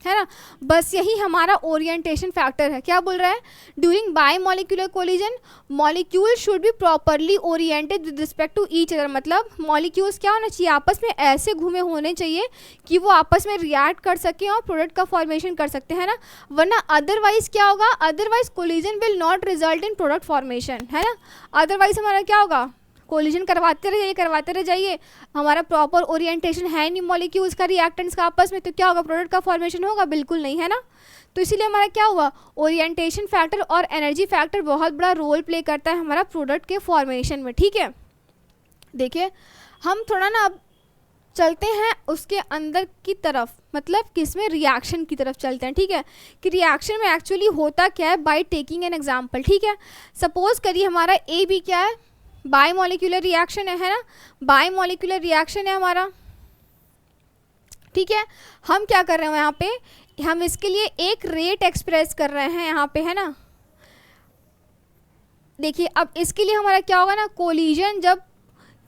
है ना। बस यही हमारा ओरिएंटेशन फैक्टर है। क्या बोल रहा है, during bye molecular collision molecule should be properly oriented with respect to each other, मतलब मॉलिक्यूल्स क्या होना चाहिए, आपस में ऐसे घूमे होने चाहिए कि वो आपस में रिएक्ट कर सकें और प्रोडक्ट का फॉर्मेशन कर सकते हैं ना, वरना अदरवाइज क्या होगा, otherwise collision will not result in product formation, है ना। अदरवाइज हमारा क्या होगा, कोलिजन करवाते रह जाइए, हमारा प्रॉपर ओरिएंटेशन है नहीं मॉलिक्यूल्स का, रिएक्टेंट्स का आपस में, तो क्या होगा, प्रोडक्ट का फॉर्मेशन होगा, बिल्कुल नहीं, है ना। तो इसीलिए हमारा क्या हुआ, ओरिएंटेशन फैक्टर और एनर्जी फैक्टर बहुत बड़ा रोल प्ले करता है हमारा प्रोडक्ट के फॉर्मेशन में, ठीक है। देखिए हम थोड़ा ना अब चलते हैं उसके अंदर की तरफ, मतलब किसमें, रिएक्शन की तरफ चलते हैं, ठीक है, कि रिएक्शन में एक्चुअली होता क्या है बाय टेकिंग एन एग्जांपल, ठीक है। सपोज करिए हमारा ए बी क्या है, बायोमोलिकुलर रिएक्शन है ना, बायोमोलिकुलर रिएक्शन है हमारा, ठीक है। हम क्या कर रहे हैं यहाँ पे, हम इसके लिए एक रेट एक्सप्रेस कर रहे हैं यहाँ पे, है ना। देखिए अब इसके लिए हमारा क्या होगा ना, कोलिजन, जब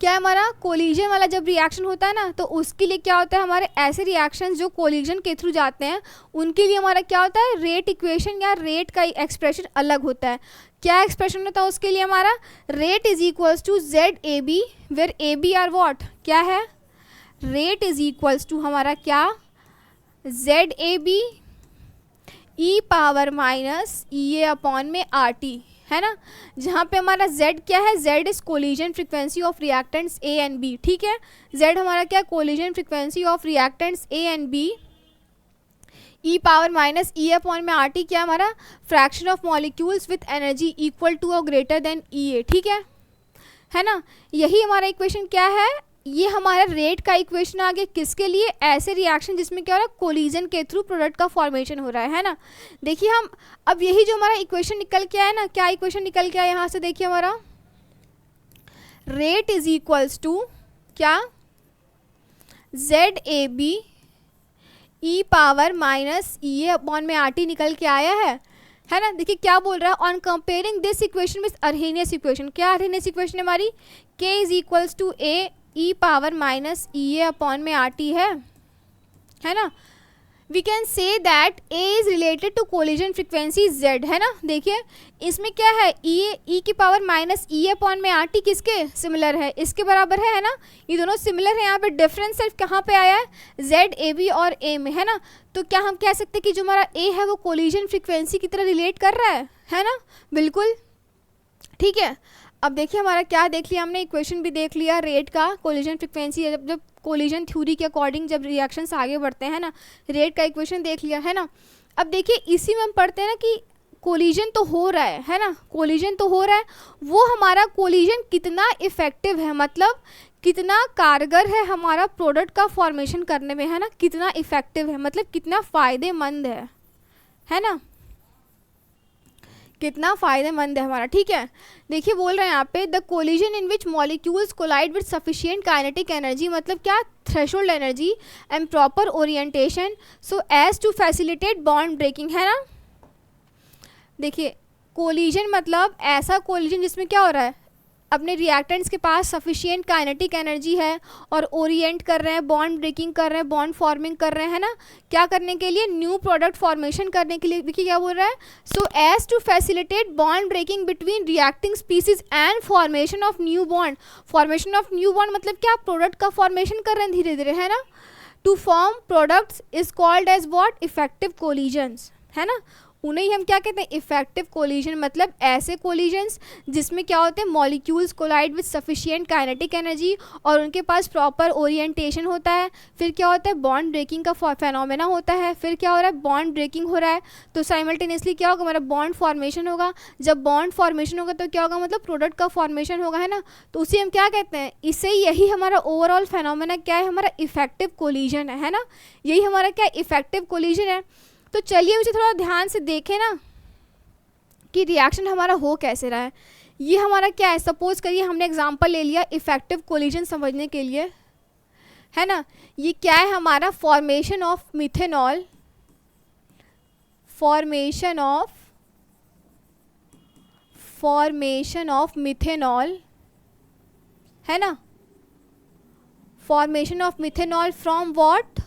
क्या है हमारा कोलिजन वाला जब रिएक्शन होता है ना, तो उसके लिए क्या होता है, हमारे ऐसे रिएक्शंस जो कोलिजन के थ्रू जाते हैं उनके लिए हमारा क्या होता है, रेट इक्वेशन या रेट का एक्सप्रेशन अलग होता है। क्या एक्सप्रेशन होता है उसके लिए हमारा, rate is equals to Z A B, where A B are what, क्या है, रेट इज इक्वल्स टू हमारा क्या, Z A B E power minus E A upon में आर टी, है ना, जहाँ पे हमारा z क्या है, z is collision frequency of reactants a and b, ठीक है। z हमारा क्या, collision frequency of reactants a and b, e power minus E upon में आर टी क्या हमारा, fraction of molecules with energy equal to और greater than E A, ठीक है ना। यही हमारा इक्वेशन क्या है, ये हमारा रेट का इक्वेशन आ गया, किसके लिए, ऐसे रिएक्शन जिसमें क्या हो रहा है, कोलिजन के थ्रू प्रोडक्ट का फॉर्मेशन हो रहा है ना। देखिए हम अब यही जो हमारा इक्वेशन निकल के आया ना, क्या इक्वेशन निकल के आया यहाँ से, देखिए हमारा रेट इज इक्वल्स टू क्या, Z A B E power minus E A upon में आर टी निकल के आया है ना। देखिए क्या बोल रहा है, on comparing this equation with Arrhenius equation, क्या अर्हेनियस इक्वेशन हमारी, k is equals to A E power minus E A upon में आर टी है ना। We can say that A is related to collision frequency Z, है ना। देखिए इसमें क्या है, ई की पावर माइनस ई अपॉन में आर टी किसके सिमिलर है, इसके बराबर है ना, ये दोनों सिमिलर है। यहाँ पे डिफरेंस सिर्फ कहाँ पे आया है, जेड ए बी और ए में, है ना। तो क्या हम कह सकते हैं कि जो हमारा ए है वो कोलिजन फ्रिक्वेंसी की तरह रिलेट कर रहा है ना, बिल्कुल, ठीक है। अब देखिए हमारा क्या देख लिया हमने, इक्वेशन भी देख लिया रेट का, कोलिजन फ्रिक्वेंसी, जब कोलिजन थ्योरी के अकॉर्डिंग जब रिएक्शंस आगे बढ़ते हैं ना, रेट का इक्वेशन देख लिया, है ना। अब देखिए इसी में हम पढ़ते हैं ना कि कोलिजन तो हो रहा है ना, कोलिजन तो हो रहा है, वो हमारा कोलिजन कितना इफेक्टिव है, मतलब कितना कारगर है हमारा प्रोडक्ट का फॉर्मेशन करने में, है ना, कितना इफेक्टिव है, मतलब कितना फ़ायदेमंद है ना, कितना फ़ायदेमंद है हमारा, ठीक है। देखिए बोल रहे हैं यहाँ पे, the collision in which molecules collide with sufficient kinetic energy, मतलब क्या, threshold energy and proper orientation so as to facilitate bond breaking, है ना। देखिए कोलिजन मतलब ऐसा कोलिजन जिसमें क्या हो रहा है, अपने रिएक्टेंट्स के पास सफिशिएंट काइनेटिक एनर्जी है और ओरिएंट कर रहे हैं, बॉन्ड ब्रेकिंग कर रहे हैं, बॉन्ड फॉर्मिंग कर रहे हैं, है ना, क्या करने के लिए, न्यू प्रोडक्ट फॉर्मेशन करने के लिए। देखिए क्या बोल रहा है, so as to facilitate bond breaking between reacting species and formation of new bond, formation of new bond मतलब क्या, प्रोडक्ट का फॉर्मेशन कर रहे हैं धीरे धीरे, है ना। To form products is called as what, effective collisions, है ना, उन्हें हम क्या कहते हैं, इफेक्टिव कोलिजन, मतलब ऐसे कोलिजन्स जिसमें क्या होते हैं, molecules collide with sufficient kinetic energy और उनके पास प्रॉपर ओरिएंटेशन होता है, फिर क्या होता है, बॉन्ड ब्रेकिंग का फेनोमेना होता है, फिर क्या हो रहा है, बॉन्ड ब्रेकिंग हो रहा है, तो साइमल्टेनियसली क्या होगा, हमारा बॉन्ड फॉर्मेशन होगा, जब बॉन्ड फॉर्मेशन होगा तो क्या होगा, मतलब प्रोडक्ट का फॉर्मेशन होगा, है ना, तो उसे हम क्या कहते हैं, इससे यही हमारा ओवरऑल फेनोमेना क्या है, हमारा इफेक्टिव कोलिजन है ना, यही हमारा क्या इफेक्टिव कोलिजन है। तो चलिए मुझे थोड़ा ध्यान से देखें ना कि रिएक्शन हमारा हो कैसे रहा है। ये हमारा क्या है, सपोज करिए हमने एग्जांपल ले लिया इफेक्टिव कोलिजन समझने के लिए, है ना। ये क्या है हमारा, formation of methanol, formation of methanol, है ना, formation of methanol from what,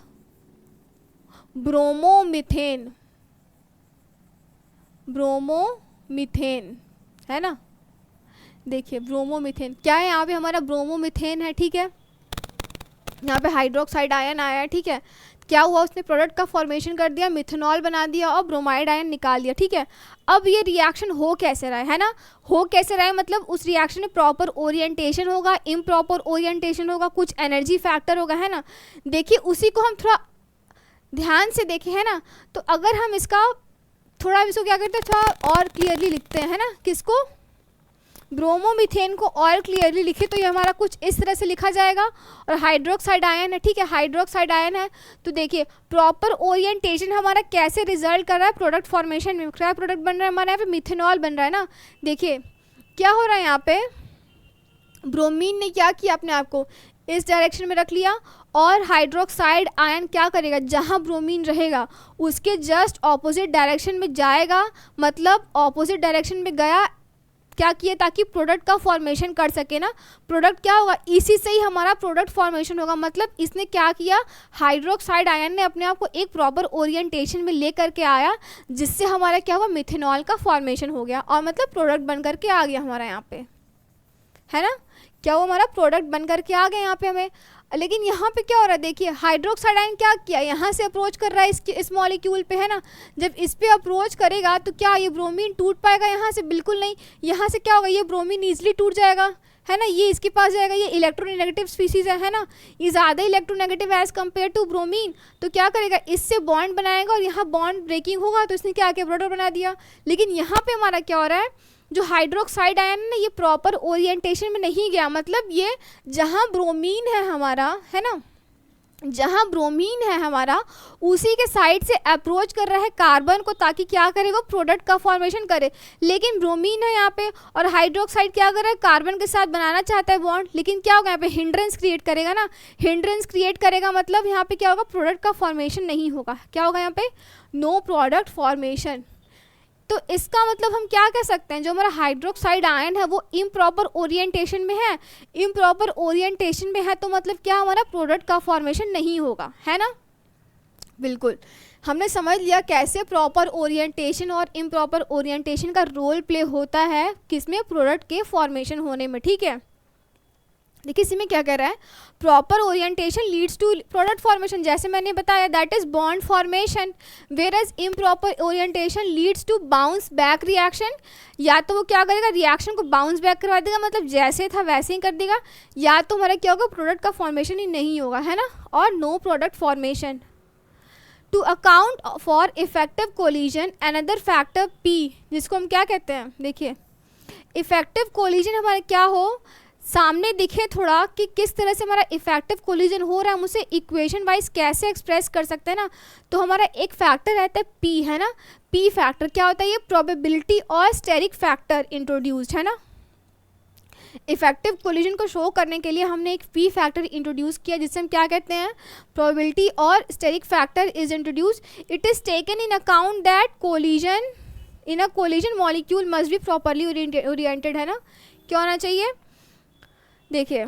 bromomethane, है ना। देखिए ब्रोमोमीथेन क्या है, यहाँ पे हमारा ब्रोमोमीथेन है, ठीक है, यहाँ पे हाइड्रोक्साइड आयन आया है, ठीक है। क्या हुआ, उसने प्रोडक्ट का फॉर्मेशन कर दिया, मिथेनॉल बना दिया और ब्रोमाइड आयन निकाल दिया, ठीक है। अब ये रिएक्शन हो कैसे रहा है ना, हो कैसे रहा है, मतलब उस रिएक्शन में प्रॉपर ओरिएंटेशन होगा, इम्प्रॉपर ओरिएंटेशन होगा, कुछ एनर्जी फैक्टर होगा, है ना। देखिए उसी को हम थोड़ा ध्यान से देखें, है ना, तो अगर हम इसका थोड़ा इसको क्या करते हैं, थोड़ा और क्लियरली लिखते हैं, है ना, किसको, ब्रोमोमीथेन को और क्लियरली लिखे तो ये हमारा कुछ इस तरह से लिखा जाएगा। और हाइड्रोक्साइड आयन है, ठीक है, हाइड्रोक्साइड आयन है। तो देखिए प्रॉपर ओरिएंटेशन हमारा कैसे रिजल्ट कर रहा है प्रोडक्ट फॉर्मेशन में। क्या प्रोडक्ट बन रहा है हमारे यहाँ पे, मिथेनॉल बन रहा है ना। देखिए क्या हो रहा है यहाँ पे, ब्रोमीन ने क्या किया, अपने आप को इस डायरेक्शन में रख लिया, और हाइड्रोक्साइड आयन क्या करेगा, जहाँ ब्रोमीन रहेगा उसके जस्ट ऑपोजिट डायरेक्शन में जाएगा, मतलब ऑपोजिट डायरेक्शन में गया, क्या किया, ताकि प्रोडक्ट का फॉर्मेशन कर सके ना। प्रोडक्ट क्या होगा, इसी से ही हमारा प्रोडक्ट फॉर्मेशन होगा। मतलब इसने क्या किया, हाइड्रोक्साइड आयन ने अपने आप को एक प्रॉपर ओरिएंटेशन में ले करके आया, जिससे हमारा क्या हुआ, मिथेनॉल का फॉर्मेशन हो गया, और मतलब प्रोडक्ट बन करके आ गया हमारा यहाँ पे, है ना। क्या वो हमारा प्रोडक्ट बन करके आ गया यहाँ पे हमें। लेकिन यहाँ पे क्या हो रहा है, देखिए हाइड्रोक्साइड आयन क्या किया, यहाँ से अप्रोच कर रहा है इस मॉलिक्यूल पे, है ना। जब इस पे अप्रोच करेगा तो क्या ये ब्रोमीन टूट पाएगा यहाँ से, बिल्कुल नहीं। यहाँ से क्या होगा, ये ब्रोमीन ईजिली टूट जाएगा, है ना, ये इसके पास जाएगा। ये इलेक्ट्रोनेगेटिव स्पीसीज है ना, ये ज़्यादा electronegative as compare to bromine. तो क्या करेगा, इससे बॉन्ड बनाएगा और यहाँ बॉन्ड ब्रेकिंग होगा, तो इसने क्या किया, प्रोडक्ट बना दिया। लेकिन यहाँ पे हमारा क्या हो रहा है, जो हाइड्रोक्साइड आयन है ना, ये प्रॉपर ओरिएंटेशन में नहीं गया, मतलब ये जहाँ ब्रोमीन है हमारा, है ना, जहाँ ब्रोमीन है हमारा उसी के साइड से अप्रोच कर रहा है कार्बन को, ताकि क्या करे, वो प्रोडक्ट का फॉर्मेशन करे। लेकिन ब्रोमीन है यहाँ पे और हाइड्रोक्साइड क्या कर रहा है, कार्बन के साथ बनाना चाहता है बॉन्ड, लेकिन क्या होगा यहाँ पे, हिंड्रेंस क्रिएट करेगा ना। हिंड्रेंस क्रिएट करेगा मतलब यहाँ पे क्या होगा, प्रोडक्ट का फॉर्मेशन नहीं होगा। क्या होगा यहाँ पे, नो प्रोडक्ट फॉर्मेशन। तो इसका मतलब हम क्या कह सकते हैं, जो हमारा हाइड्रोक्साइड आयन है वो इम्प्रॉपर ओरिएंटेशन में है। इम्प्रॉपर ओरिएंटेशन में है तो मतलब क्या, हमारा प्रोडक्ट का फॉर्मेशन नहीं होगा, है ना। बिल्कुल, हमने समझ लिया कैसे प्रॉपर ओरिएंटेशन और इम्प्रॉपर ओरिएंटेशन का रोल प्ले होता है किसमें, प्रोडक्ट के फॉर्मेशन होने में, ठीक है। देखिए इसी में क्या कह रहा है, proper orientation leads to product formation, जैसे मैंने बताया that is bond formation, where as improper orientation leads to bounce back reaction. या तो वो क्या करेगा, रिएक्शन को बाउंस बैक करवा देगा, मतलब जैसे था वैसे ही कर देगा, या तो हमारा क्या होगा, प्रोडक्ट का फॉर्मेशन ही नहीं होगा, है ना, और no product formation. To account for effective collision another factor P, जिसको हम क्या कहते हैं, देखिए इफेक्टिव कोलिजन हमारा क्या हो, सामने दिखे थोड़ा कि किस तरह से हमारा इफेक्टिव कोलिजन हो रहा है, हम उसे इक्वेशन वाइज कैसे एक्सप्रेस कर सकते हैं ना। तो हमारा एक फैक्टर रहता है पी, है ना। पी फैक्टर क्या होता है, ये प्रोबेबिलिटी और स्टेरिक फैक्टर इंट्रोड्यूस्ड, है ना। इफेक्टिव कोलिजन को शो करने के लिए हमने एक पी फैक्टर इंट्रोड्यूस किया, जिससे हम क्या कहते हैं, प्रोबेबिलिटी और steric factor is introduce. It is taken in account that collision in a collision molecule must be properly oriented, है ना। क्या होना चाहिए, देखिए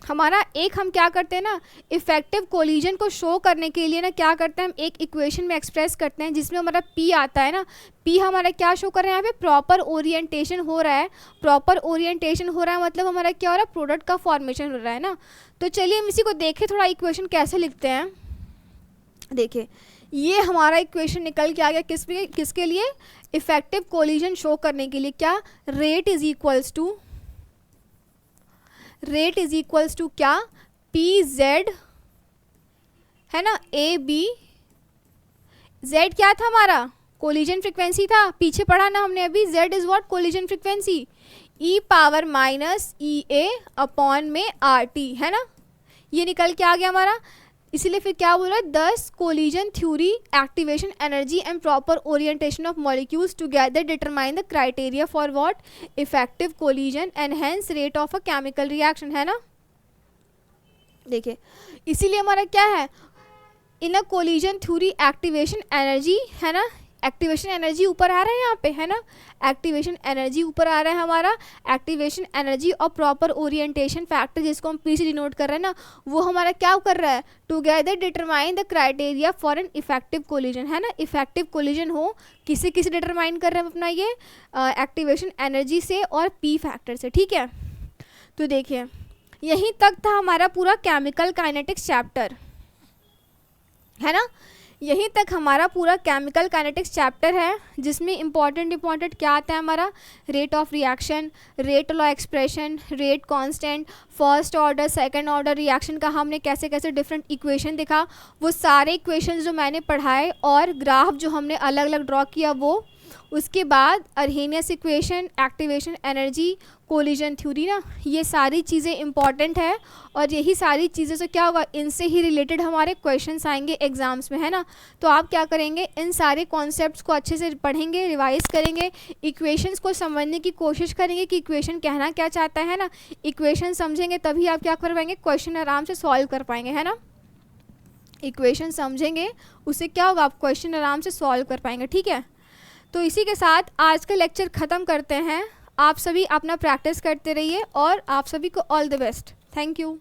हमारा एक हम क्या करते हैं ना, इफेक्टिव कोलिजन को शो करने के लिए ना क्या करते हैं, हम एक इक्वेशन में एक्सप्रेस करते हैं जिसमें हमारा पी आता है ना। पी हमारा क्या शो कर रहा है, यहाँ पे प्रॉपर ओरिएंटेशन हो रहा है। प्रॉपर ओरिएंटेशन हो रहा है मतलब हमारा क्या हो रहा है, प्रोडक्ट का फॉर्मेशन हो रहा है ना। तो चलिए हम इसी को देखें थोड़ा, इक्वेशन कैसे लिखते हैं। देखिए ये हमारा इक्वेशन निकल के आ गया, किसके लिए, इफेक्टिव कोलिजन शो करने के लिए। क्या, रेट इज इक्वल्स टू क्या, पी जेड, है ना, ए बी। जेड क्या था हमारा, कोलिजन फ्रिक्वेंसी था, पीछे पढ़ा ना हमने अभी। Z is what, collision frequency, E power minus E A upon में आर टी, है ना। ये निकल के आ गया हमारा। इसीलिए फिर क्या बोल रहा है, दस collision theory, activation energy and proper orientation of molecules together determine the criteria for what, effective collision and hence rate of a chemical reaction, है ना। देखिए इसीलिए हमारा क्या है, इन a collision theory activation energy, है ना, एक्टिवेशन एनर्जी ऊपर आ रहा है यहाँ पे, है ना, एक्टिवेशन एनर्जी ऊपर आ रहा है हमारा। एक्टिवेशन एनर्जी और प्रॉपर ओरिएंटेशन फैक्टर, जिसको हम पी से डिनोट कर रहे हैं ना, वो हमारा क्या कर रहा है, together determine the criteria for an effective collision, है ना। इफेक्टिव कोलिजन हो किसे डिटरमाइन कर रहे हैं अपना, ये एक्टिवेशन एनर्जी से और पी फैक्टर से, ठीक है। तो देखिए यहीं तक था हमारा पूरा केमिकल काइनेटिक्स चैप्टर, है ना। यहीं तक हमारा पूरा केमिकल काइनेटिक्स चैप्टर है, जिसमें इंपॉर्टेंट क्या आता है हमारा, rate of reaction, rate law expression, rate constant, first order second order reaction का हमने कैसे कैसे डिफरेंट इक्वेशन देखा, वो सारे इक्वेशंस जो मैंने पढ़ाए और ग्राफ जो हमने अलग अलग ड्रॉ किया वो, उसके बाद Arrhenius equation, activation energy, collision theory ना, ये सारी चीज़ें इंपॉर्टेंट है और यही सारी चीज़ें से क्या होगा, इनसे ही रिलेटेड हमारे क्वेश्चंस आएंगे एग्जाम्स में, है ना। तो आप क्या करेंगे, इन सारे कॉन्सेप्ट्स को अच्छे से पढ़ेंगे, रिवाइज करेंगे, इक्वेशंस को समझने की कोशिश करेंगे कि इक्वेशन कहना क्या चाहता है ना। इक्वेशन समझेंगे तभी आप क्या कर पाएंगे, क्वेश्चन आराम से सॉल्व कर पाएंगे, है ना। इक्वेशन समझेंगे उससे क्या होगा, आप क्वेश्चन आराम से सॉल्व कर पाएंगे, ठीक है। तो इसी के साथ आज का लेक्चर ख़त्म करते हैं। आप सभी अपना प्रैक्टिस करते रहिए और आप सभी को all the best. Thank you.